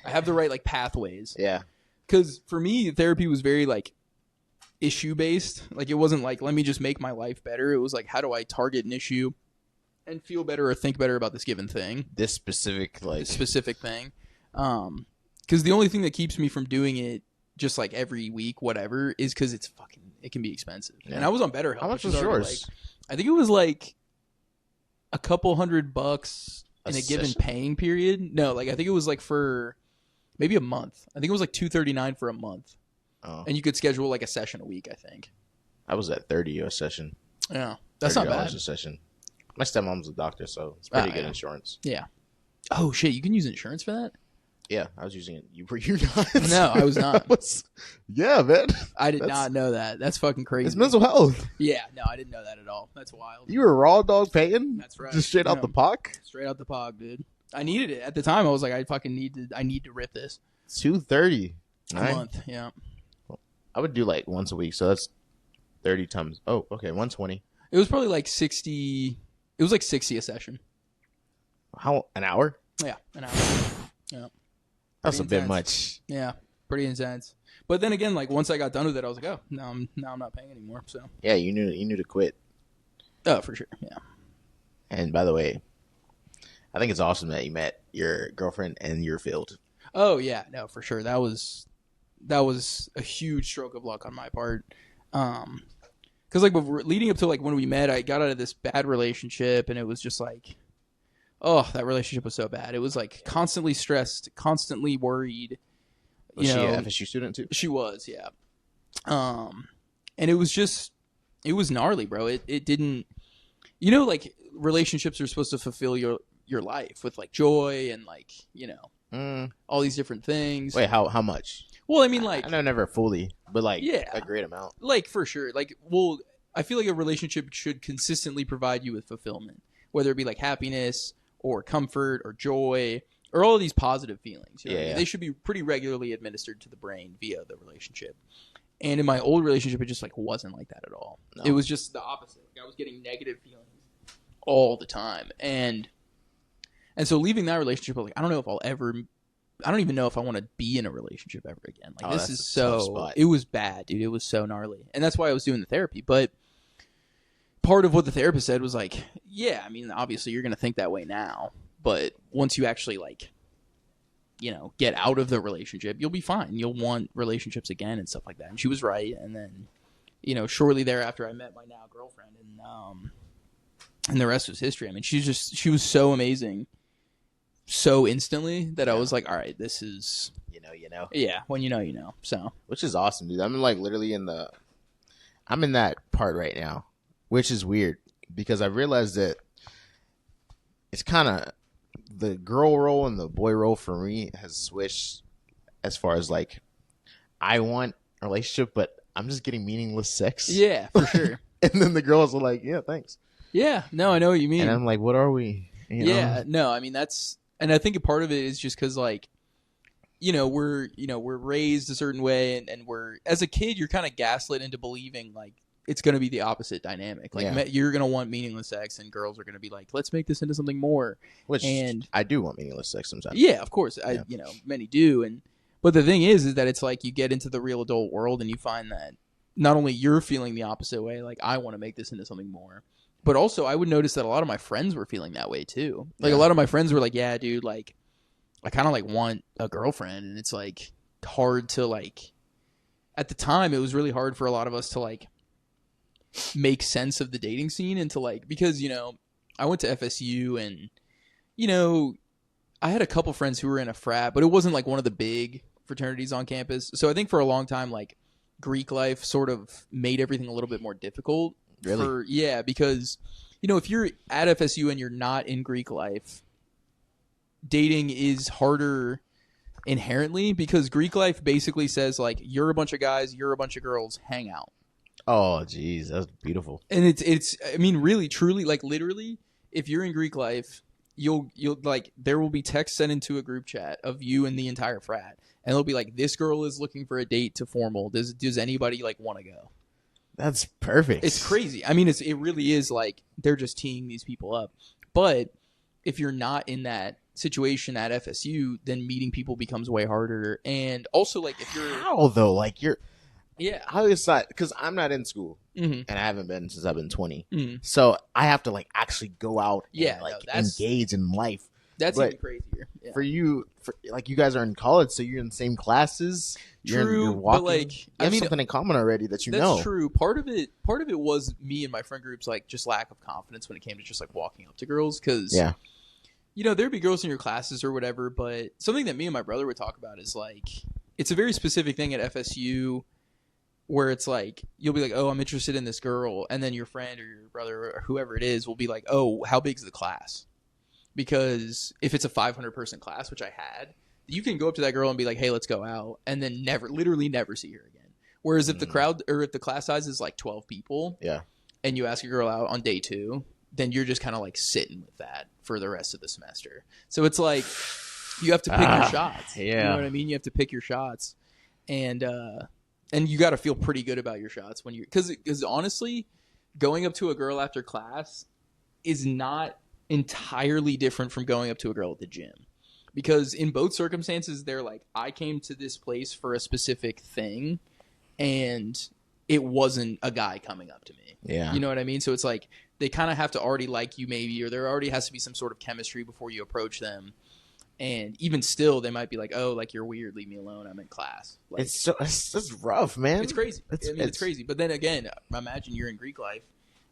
have the right pathways. Yeah, because for me, therapy was very issue based. It wasn't let me just make my life better. It was how do I target an issue and feel better or think better about this given thing, this specific thing. Because the only thing that keeps me from doing it just every week, whatever, is because it can be expensive. Yeah. And I was on BetterHelp. How much was yours? I think it was a couple $100 in a given paying period. No, I think it was for maybe a month. I think it was $239 for a month. Oh. And you could schedule a session a week, I think. I was at $30 a session. Yeah, that's not bad. A session. My stepmom's a doctor, so it's pretty good insurance. Yeah. Oh shit, you can use insurance for that? Yeah, I was using it. You not? No, I was not. Yeah, man. I did not know that. That's fucking crazy. It's mental health. Yeah, no, I didn't know that at all. That's wild. You were raw dog paying? That's right. Just straight out the POC? Straight out the POC, dude. I needed it. At the time, I was like, I need to rip this. $230 a month, yeah. I would do once a week, so that's 30 times. Oh, okay, 120. It was probably 60. It was 60 a session. How, an hour? Yeah, an hour. Yeah. That's a bit much. Yeah, pretty intense. But then again, once I got done with it, I was like, oh, now I'm not paying anymore. So yeah, you knew to quit. Oh, for sure. Yeah. And by the way, I think it's awesome that you met your girlfriend in your field. Oh yeah, no, for sure. That was a huge stroke of luck on my part. Because leading up to when we met, I got out of this bad relationship, and it was just oh, that relationship was so bad. It was constantly stressed, constantly worried. Was she an FSU student too? She was, yeah. And it was gnarly, bro. It didn't, relationships are supposed to fulfill your life with joy and all these different things. Wait, how much? Well, I mean, I know never fully, but a great amount. For sure. I feel like a relationship should consistently provide you with fulfillment, whether it be happiness or comfort or joy or all of these positive feelings. Yeah. They should be pretty regularly administered to the brain via the relationship. And in my old relationship, it just wasn't like that at all. No. It was just the opposite. I was getting negative feelings all the time. And so leaving that relationship, I don't even know if I want to be in a relationship ever again. This is so, it was bad, dude. It was so gnarly. And that's why I was doing the therapy. But part of what the therapist said was yeah, I mean, obviously you're going to think that way now, but once you actually get out of the relationship, you'll be fine. You'll want relationships again and stuff like that. And she was right. And then, shortly thereafter, I met my now girlfriend, and the rest was history. I mean, she was so amazing, so instantly that I was like, all right, this is, you know. Yeah, when you know. So, which is awesome, dude. I'm literally I'm in that part right now, which is weird because I realized that it's kind of the girl role and the boy role for me has switched as far as I want a relationship, but I'm just getting meaningless sex. Yeah, for sure. And then the girls are like, yeah, thanks. Yeah, no, I know what you mean. And I'm like, what are we? Yeah, no, I mean, that's And I think a part of it is just because, like, we're raised a certain way, and we're, as a kid, you're kind of gaslit into believing like it's going to be the opposite dynamic. Like you're going to want meaningless sex, and girls are going to be like, let's make this into something more. Which I do want meaningless sex sometimes. Yeah, of course. Many do. But the thing is that it's like you get into the real adult world and you find that not only you're feeling the opposite way, like I want to make this into something more, but also I would notice that a lot of my friends were feeling that way too. Like a lot of my friends were like, yeah, dude, like I kind of like want a girlfriend, and it's like hard to like, at the time it was really hard for a lot of us to like make sense of the dating scene and to like, because, I went to FSU and, I had a couple friends who were in a frat, but it wasn't like one of the big fraternities on campus. So I think for a long time, like Greek life sort of made everything a little bit more difficult. Really? Because, if you're at FSU and you're not in Greek life, dating is harder inherently, because Greek life basically says like you're a bunch of guys, you're a bunch of girls, hang out. Oh, geez, that's beautiful. And it's I mean, really, truly, like literally, if you're in Greek life, you'll like there will be text sent into a group chat of you and the entire frat, and it'll be like, this girl is looking for a date to formal. Does anybody like want to go? That's perfect. It's crazy. I mean, it really is like they're just teeing these people up. But if you're not in that situation at FSU, then meeting people becomes way harder. And also, like, if you're how though, like you're how is that? Because I'm not in school, mm-hmm. and I haven't been since I've been 20. Mm-hmm. So I have to like actually go out and like that's engage in life. That's even crazier. Yeah. For you, like you guys are in college, so you're in the same classes. You're walking. But like, you have something in common already that you know. That's true. Part of it was me and my friend group's like just lack of confidence when it came to just like walking up to girls, because there'd be girls in your classes or whatever. But something that me and my brother would talk about is like, it's a very specific thing at FSU where it's like you'll be like, oh, I'm interested in this girl, and then your friend or your brother or whoever it is will be like, oh, how big's the class? Because if it's a 500 person class, which I had, you can go up to that girl and be like, hey, let's go out, and then literally never see her again. Whereas if the crowd or if the class size is like 12 people, and you ask a girl out on day 2, then you're just kind of like sitting with that for the rest of the semester. So it's like you have to pick your shots. You know what I mean? You have to pick your shots, and you got to feel pretty good about your shots when because honestly, going up to a girl after class is not entirely different from going up to a girl at the gym, because in both circumstances they're like, I came to this place for a specific thing, and it wasn't a guy coming up to me. You know what I mean? So it's like they kind of have to already like you, maybe, or there already has to be some sort of chemistry before you approach them. And even still, they might be like, oh, like, you're weird, leave me alone, I'm in class. Like, it's rough, man. It's crazy. It's crazy. But then again, imagine you're in Greek life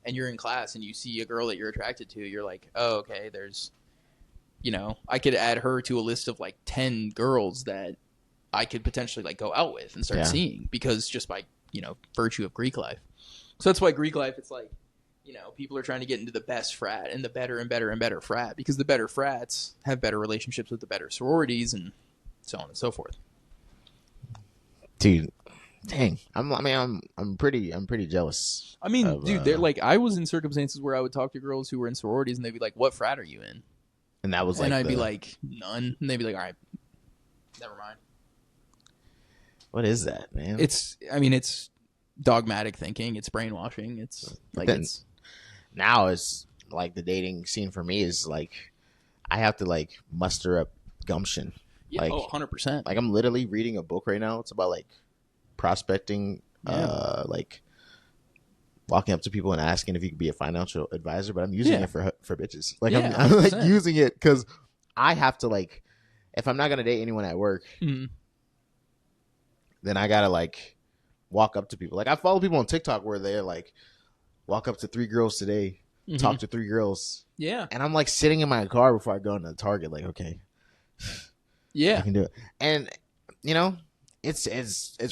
and you're in class and you see a girl that you're attracted to. You're like, oh, okay, there's, I could add her to a list of like 10 girls that I could potentially like go out with and start seeing, because just by, virtue of Greek life. So that's why Greek life, it's like, people are trying to get into the best frat and the better and better and better frat, because the better frats have better relationships with the better sororities and so on and so forth. Dude, dang, I'm pretty jealous. I mean, dude, they're like, I was in circumstances where I would talk to girls who were in sororities and they'd be like, what frat are you in? And that was like, and I'd be like, none. And they'd be like, all right, never mind. What is that, man? It's dogmatic thinking. It's brainwashing. It's like, now it's like the dating scene for me is like I have to like muster up gumption. Yeah, like, 100%. Like I'm literally reading a book right now. It's about like prospecting, like walking up to people and asking if you could be a financial advisor. But I'm using it for bitches. Like I'm like using it because I have to like, if I'm not gonna date anyone at work, then I gotta like walk up to people. Like I follow people on TikTok where they're like, walk up to 3 girls today, talk to 3 girls. Yeah. And I'm like sitting in my car before I go into Target, like, okay. I can do it. And it's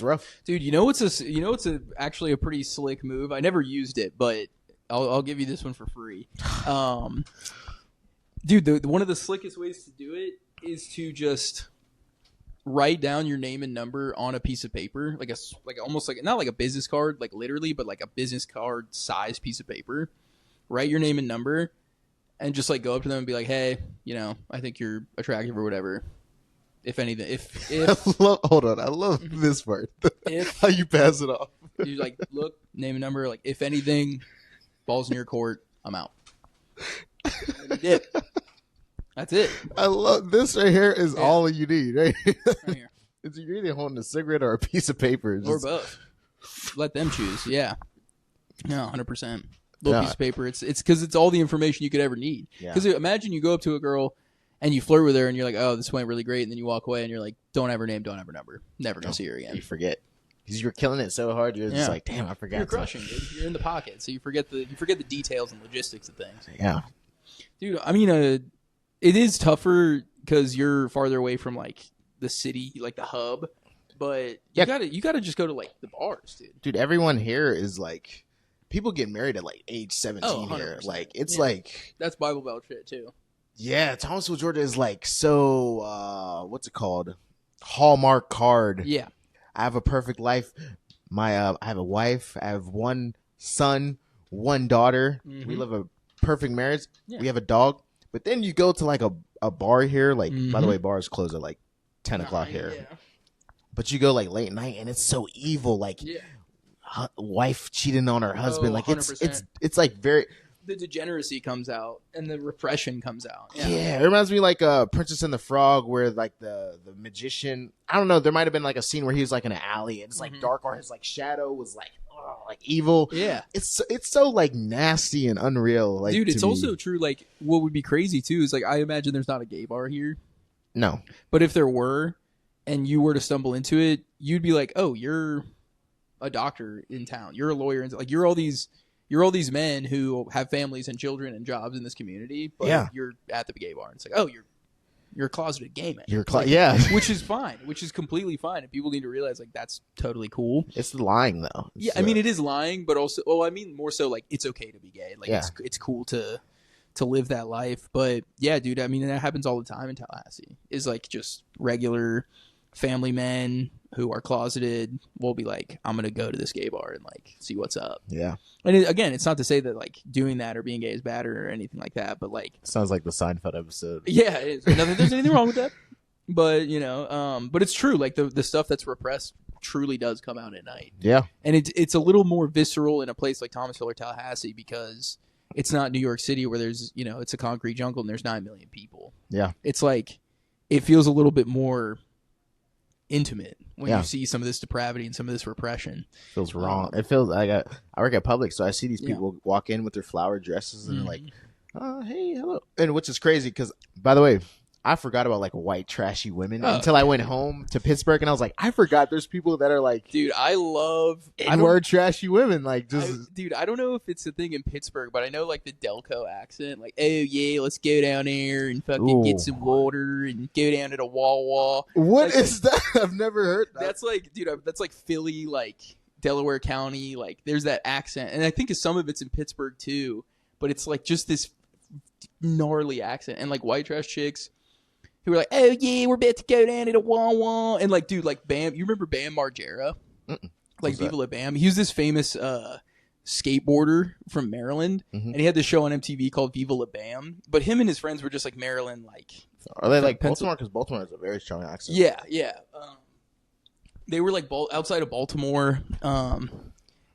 rough. Dude, it's actually a pretty slick move. I never used it, but I'll give you this one for free. Dude, one of the slickest ways to do it is to just write down your name and number on a piece of paper, like almost like, not like a business card, like literally, but like a business card size piece of paper. Write your name and number, and just like go up to them and be like, hey, you know, I think you're attractive or whatever. If anything, if hold on, I love this part. How you pass it off. You like look, name a number. Like if anything, balls in your court, I'm out. Dip. That's it. I love this right here. Is Yeah. all you need, right? Right here. It's you're either holding a cigarette or a piece of paper. Or both. Let them choose. Yeah. No, 100%. Little piece of paper. It's because it's all the information you could ever need. Because imagine you go up to a girl and you flirt with her and you're like, oh, this went really great, and then you walk away and you're like, don't ever name, don't ever number. Never gonna see her again. You forget. Because you're killing it so hard, you're just like, damn, I forgot. You're crushing, dude. You're in the pocket, so you forget the details and logistics of things. Yeah, dude. I mean, it is tougher because you're farther away from like the city, like the hub. But you gotta just go to like the bars, dude. Dude, everyone here is like, people get married at like age 17 here. Like it's like that's Bible Belt shit too. Yeah, Thomasville, Georgia is like so. What's it called? Hallmark card. Yeah. I have a perfect life. I have a wife. I have one son, one daughter. Mm-hmm. We live a perfect marriage. Yeah. We have a dog. But then you go to like a bar here. Like, by the way, bars close at like 10 o'clock here. Yeah. But you go like late night and it's so evil. Like, wife cheating on her husband. Like 100%. It's like very. The degeneracy comes out and the repression comes out. Yeah, it reminds me like Princess and the Frog, where like the magician. I don't know. There might have been like a scene where he was like in an alley and it's like dark, or his like shadow was like evil. Yeah, it's so like nasty and unreal. Like, dude, it's also true. Like, what would be crazy too is like I imagine there's not a gay bar here. No, but if there were, and you were to stumble into it, you'd be like, oh, you're a doctor in town. You're a lawyer, and like you're all these men who have families and children and jobs in this community, but you're at the gay bar. And it's like, oh, you're a closeted gay man. Which is fine, which is completely fine. And people need to realize like that's totally cool. It's lying though. Yeah, I mean it is lying, but also, I mean more so like it's okay to be gay. Like it's cool to live that life. But yeah, dude, I mean that happens all the time in Tallahassee. Is like just regular family men who are closeted will be like, I'm gonna go to this gay bar and like see what's up. Yeah. And again, it's not to say that like doing that or being gay is bad or anything like that, but like sounds like the Seinfeld episode. Yeah, it is. Not that there's anything wrong with that, but you know, but it's true. Like the stuff that's repressed truly does come out at night. Yeah, and it's a little more visceral in a place like Thomasville or Tallahassee because it's not New York City where there's it's a concrete jungle and there's 9 million people. Yeah, it's like it feels a little bit more intimate when you see some of this depravity and some of this repression. Feels wrong. It feels I work at Publix, so I see these people walk in with their flower dresses and they're like, hey, hello. And which is crazy because, by the way, I forgot about like white trashy women until I went home to Pittsburgh and I was like, I forgot there's people that are like, dude, I love N-word trashy women. Like, just dude, I don't know if it's a thing in Pittsburgh, but I know like the Delco accent, like, oh yeah, let's go down there and fucking get some water and go down to the Wawa. What is that? I've never heard that. That's like, dude, that's like Philly, like Delaware County, like there's that accent, and I think some of it's in Pittsburgh too, but it's like just this gnarly accent, and like white trash chicks who were like, oh yeah, we're about to go down to the Wawa, and like, dude, like Bam, you remember Bam Margera? Like Viva La Bam. He was this famous skateboarder from Maryland, and he had this show on MTV called Viva La Bam. But him and his friends were just like Maryland, like. Are they like Baltimore? Because Baltimore has a very strong accent. Yeah. They were like outside of Baltimore.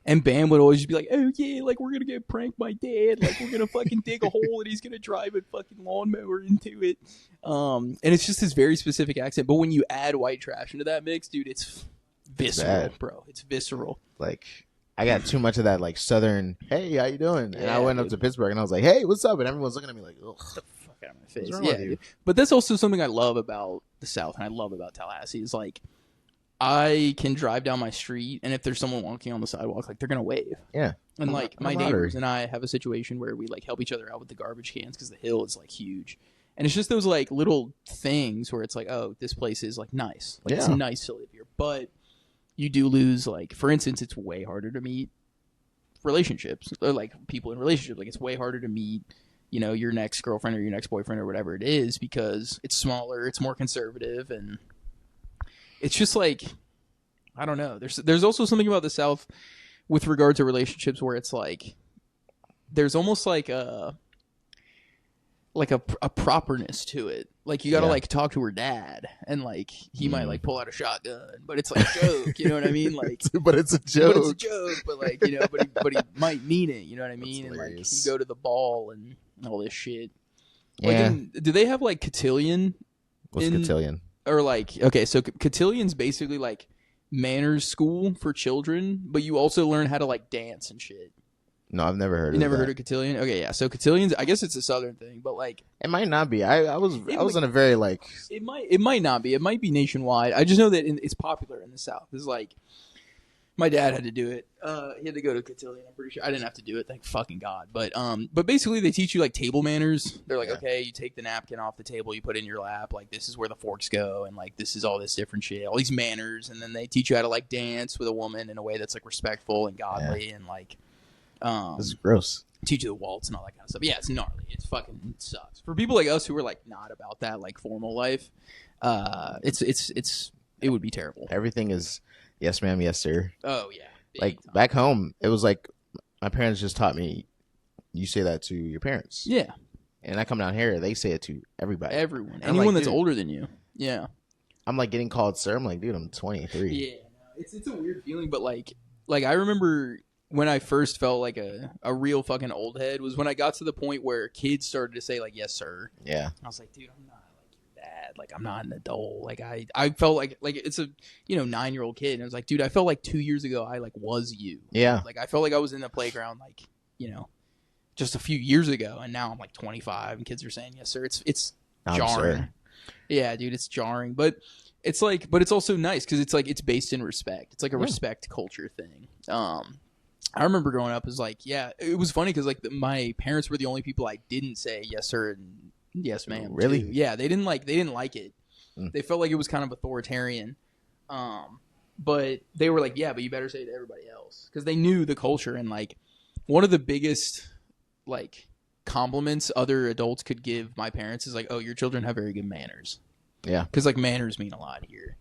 And Bam would always be like, oh yeah, like we're gonna go prank my dad, like we're gonna fucking dig a hole and he's gonna drive a fucking lawnmower into it. And it's just this very specific accent. But when you add white trash into that mix, dude, it's visceral, bro. It's visceral. Like I got too much of that like southern, hey, how you doing? And I went up to Pittsburgh and I was like, hey, what's up? And everyone's looking at me like, ugh. Get the fuck out of my face. Yeah, dude. But that's also something I love about the South and I love about Tallahassee is like I can drive down my street, and if there's someone walking on the sidewalk, like they're gonna wave. Yeah. And like my neighbors and I have a situation where we like help each other out with the garbage cans because the hill is like huge, and it's just those like little things where it's like, oh, this place is like nice, like it's nice to live here, but you do lose like, for instance, it's way harder to meet relationships or like people in relationships. Like it's way harder to meet, your next girlfriend or your next boyfriend or whatever it is because it's smaller, it's more conservative, and it's just like, I don't know. There's also something about the South with regard to relationships where it's like, there's almost like like a properness to it. Like you gotta like talk to her dad, and like he might like pull out a shotgun, but it's like a joke. You know what I mean? Like, but it's a joke. But it's a joke. But like but he might mean it. You know what I mean? And like you go to the ball and all this shit. Yeah. Like, do they have like cotillion? What's cotillion? Or like, okay, so cotillion's basically like manners school for children, but you also learn how to like dance and shit. No, I've never heard. You never heard of cotillion? Okay, yeah. So cotillion's, I guess it's a southern thing, but like it might not be. I was in a very like it might not be. It might be nationwide. I just know that it's popular in the South. It's like my dad had to do it. He had to go to cotillion. I'm pretty sure I didn't have to do it. Thank fucking God. But basically they teach you like table manners. They're like, okay, you take the napkin off the table, you put it in your lap. Like this is where the forks go, and like this is all this different shit, all these manners, and then they teach you how to like dance with a woman in a way that's like respectful and godly and like. This is gross. Teach you the waltz and all that kind of stuff. Yeah, it's gnarly. It sucks. For people like us who are like not about that like formal life, it would be terrible. Everything is yes ma'am, yes sir. Oh yeah. Like time. Back home, it was like my parents just taught me you say that to your parents. Yeah. And I come down here, they say it to everybody. Everyone. Anyone like, that's older than you. Yeah. I'm like getting called sir. I'm like, dude, I'm 23. Yeah. No, it's a weird feeling, but like I remember when I first felt like a real fucking old head was when I got to the point where kids started to say like yes sir. Yeah. I was like, dude, I'm not like your dad. Like I'm not an adult. Like I felt like it's a 9-year-old kid, and I was like, dude, I felt like 2 years ago I like was you. Yeah. Like I felt like I was in the playground like just a few years ago, and now I'm like 25 and kids are saying yes sir. It's jarring. Sir. Yeah, dude, it's jarring, but it's also nice because it's like it's based in respect. It's like a respect culture thing. I remember growing up as like, it was funny because like my parents were the only people I didn't say yes sir and yes ma'am. Really? To. Yeah, they didn't like it. They felt like it was kind of authoritarian. But they were like, yeah, but you better say it to everybody else because they knew the culture. And like one of the biggest like compliments other adults could give my parents is like, oh, your children have very good manners. Yeah, because like manners mean a lot here.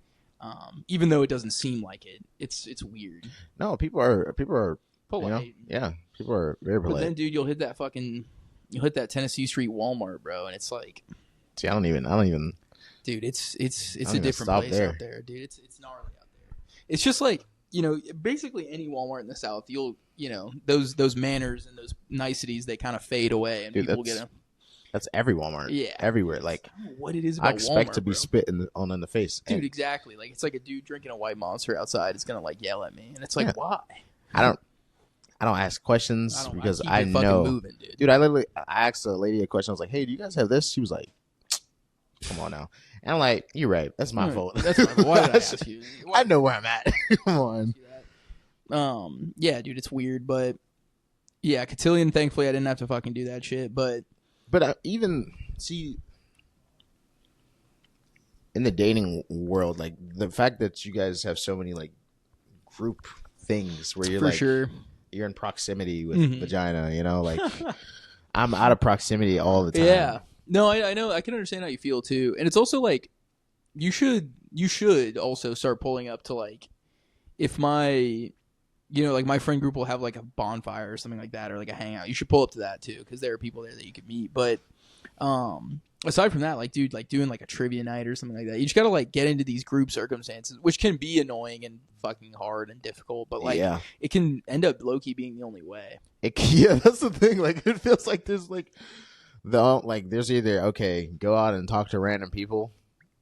Even though it doesn't seem like it, it's weird. No, people are polite. People are very polite. But then, dude, you'll hit that Tennessee Street Walmart, bro, and it's like, see, I don't even. Dude, it's a different place out there, dude. It's gnarly out there. It's just like basically any Walmart in the South, you'll those manners and those niceties they kind of fade away, and dude, people get them. That's every Walmart. Yeah, everywhere. Like what it is about I expect Walmart, to be spit in the face, dude. Exactly. Like it's like a dude drinking a White Monster outside. It's gonna like yell at me, and it's like, why? I don't ask questions because I know. Moving, dude, I asked a lady a question. I was like, "Hey, do you guys have this?" She was like, "Come on now." And I'm like, "You're right. That's my fault. That's my fault. Why did I ask you? I know where I'm at. Come on." Yeah, dude, it's weird, but yeah, cotillion. Thankfully, I didn't have to fucking do that shit. But even see in the dating world, like the fact that you guys have so many like group things where you're for like, sure. You're in proximity with vagina, like I'm out of proximity all the time. Yeah. No, I know. I can understand how you feel too. And it's also like you should also start pulling up to like if my like my friend group will have like a bonfire or something like that or like a hangout. You should pull up to that too because there are people there that you could meet. But aside from that, like dude, like doing like a trivia night or something like that, you just gotta like get into these group circumstances, which can be annoying and fucking hard and difficult, but like it can end up low-key being the only way. That's the thing. Like it feels like there's like there's either okay, go out and talk to random people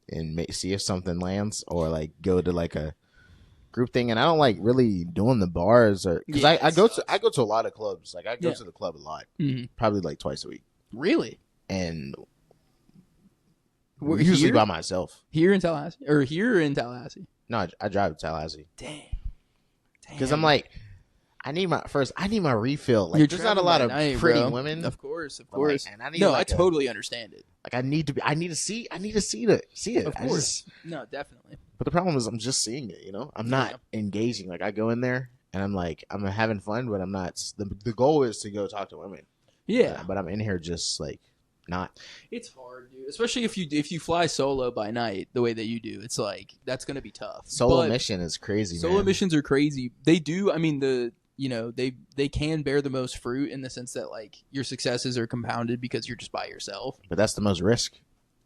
and see if something lands, or like go to like a group thing. And I don't like really doing the bars or because I go to a lot of clubs. Like I go to the club a lot, probably like twice a week. Really? And usually here? By myself. Here in Tallahassee? Or here in Tallahassee? No, I drive to Tallahassee. Damn. Because I'm like, I need my refill. Like, there's not a lot of pretty women. Of course. Like, and I need I totally understand it. Like, I need to see it. Of course. No, definitely. But the problem is I'm just seeing it, I'm not engaging. Like, I go in there and I'm like, I'm having fun, but I'm not. The goal is to go talk to women. Yeah. But I'm in here just like, not. It's hard, dude. Especially if you fly solo by night the way that you do. It's like that's gonna be tough. Solo mission is crazy. Solo missions are crazy. They do. I mean, they can bear the most fruit in the sense that like your successes are compounded because you're just by yourself. But that's the most risk.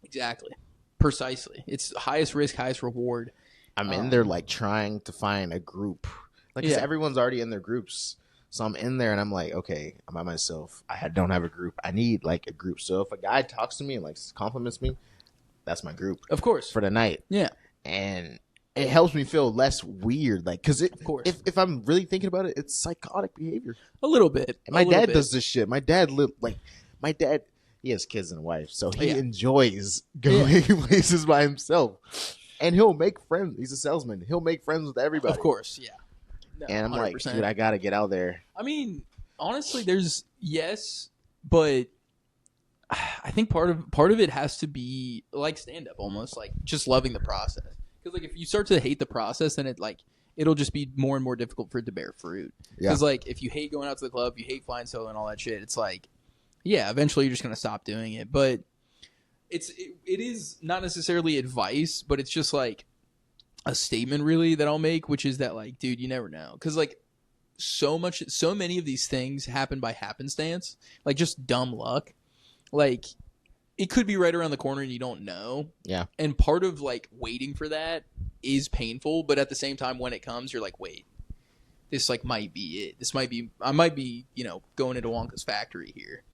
Exactly. Precisely. It's highest risk, highest reward. I'm in there like trying to find a group. Like, 'cause everyone's already in their groups. So I'm in there and I'm like, okay, I'm by myself. Don't have a group. I need like a group. So if a guy talks to me and like compliments me, that's my group. Of course. For the night. Yeah. And it helps me feel less weird. Like, because if I'm really thinking about it, it's psychotic behavior. A little bit. And my dad does this shit. My dad, he has kids and a wife. So he enjoys going places by himself. And he'll make friends. He's a salesman. He'll make friends with everybody. Of course, yeah. No, and I'm 100%. like, dude, I got to get out there. I mean, honestly, but I think part of it has to be like stand-up almost, like just loving the process. Because like if you start to hate the process, then it'll just be more and more difficult for it to bear fruit. Because like if you hate going out to the club, you hate flying solo and all that shit, it's like, yeah, eventually you're just going to stop doing it. But it is not necessarily advice, but it's just like a statement really that I'll make, which is that like, dude, you never know. Because like so many of these things happen by happenstance, like just dumb luck. Like it could be right around the corner and you don't know. Yeah. And part of like waiting for that is painful, but at the same time when it comes, you're like, wait, this like might be it. I might be, going into Wonka's factory here.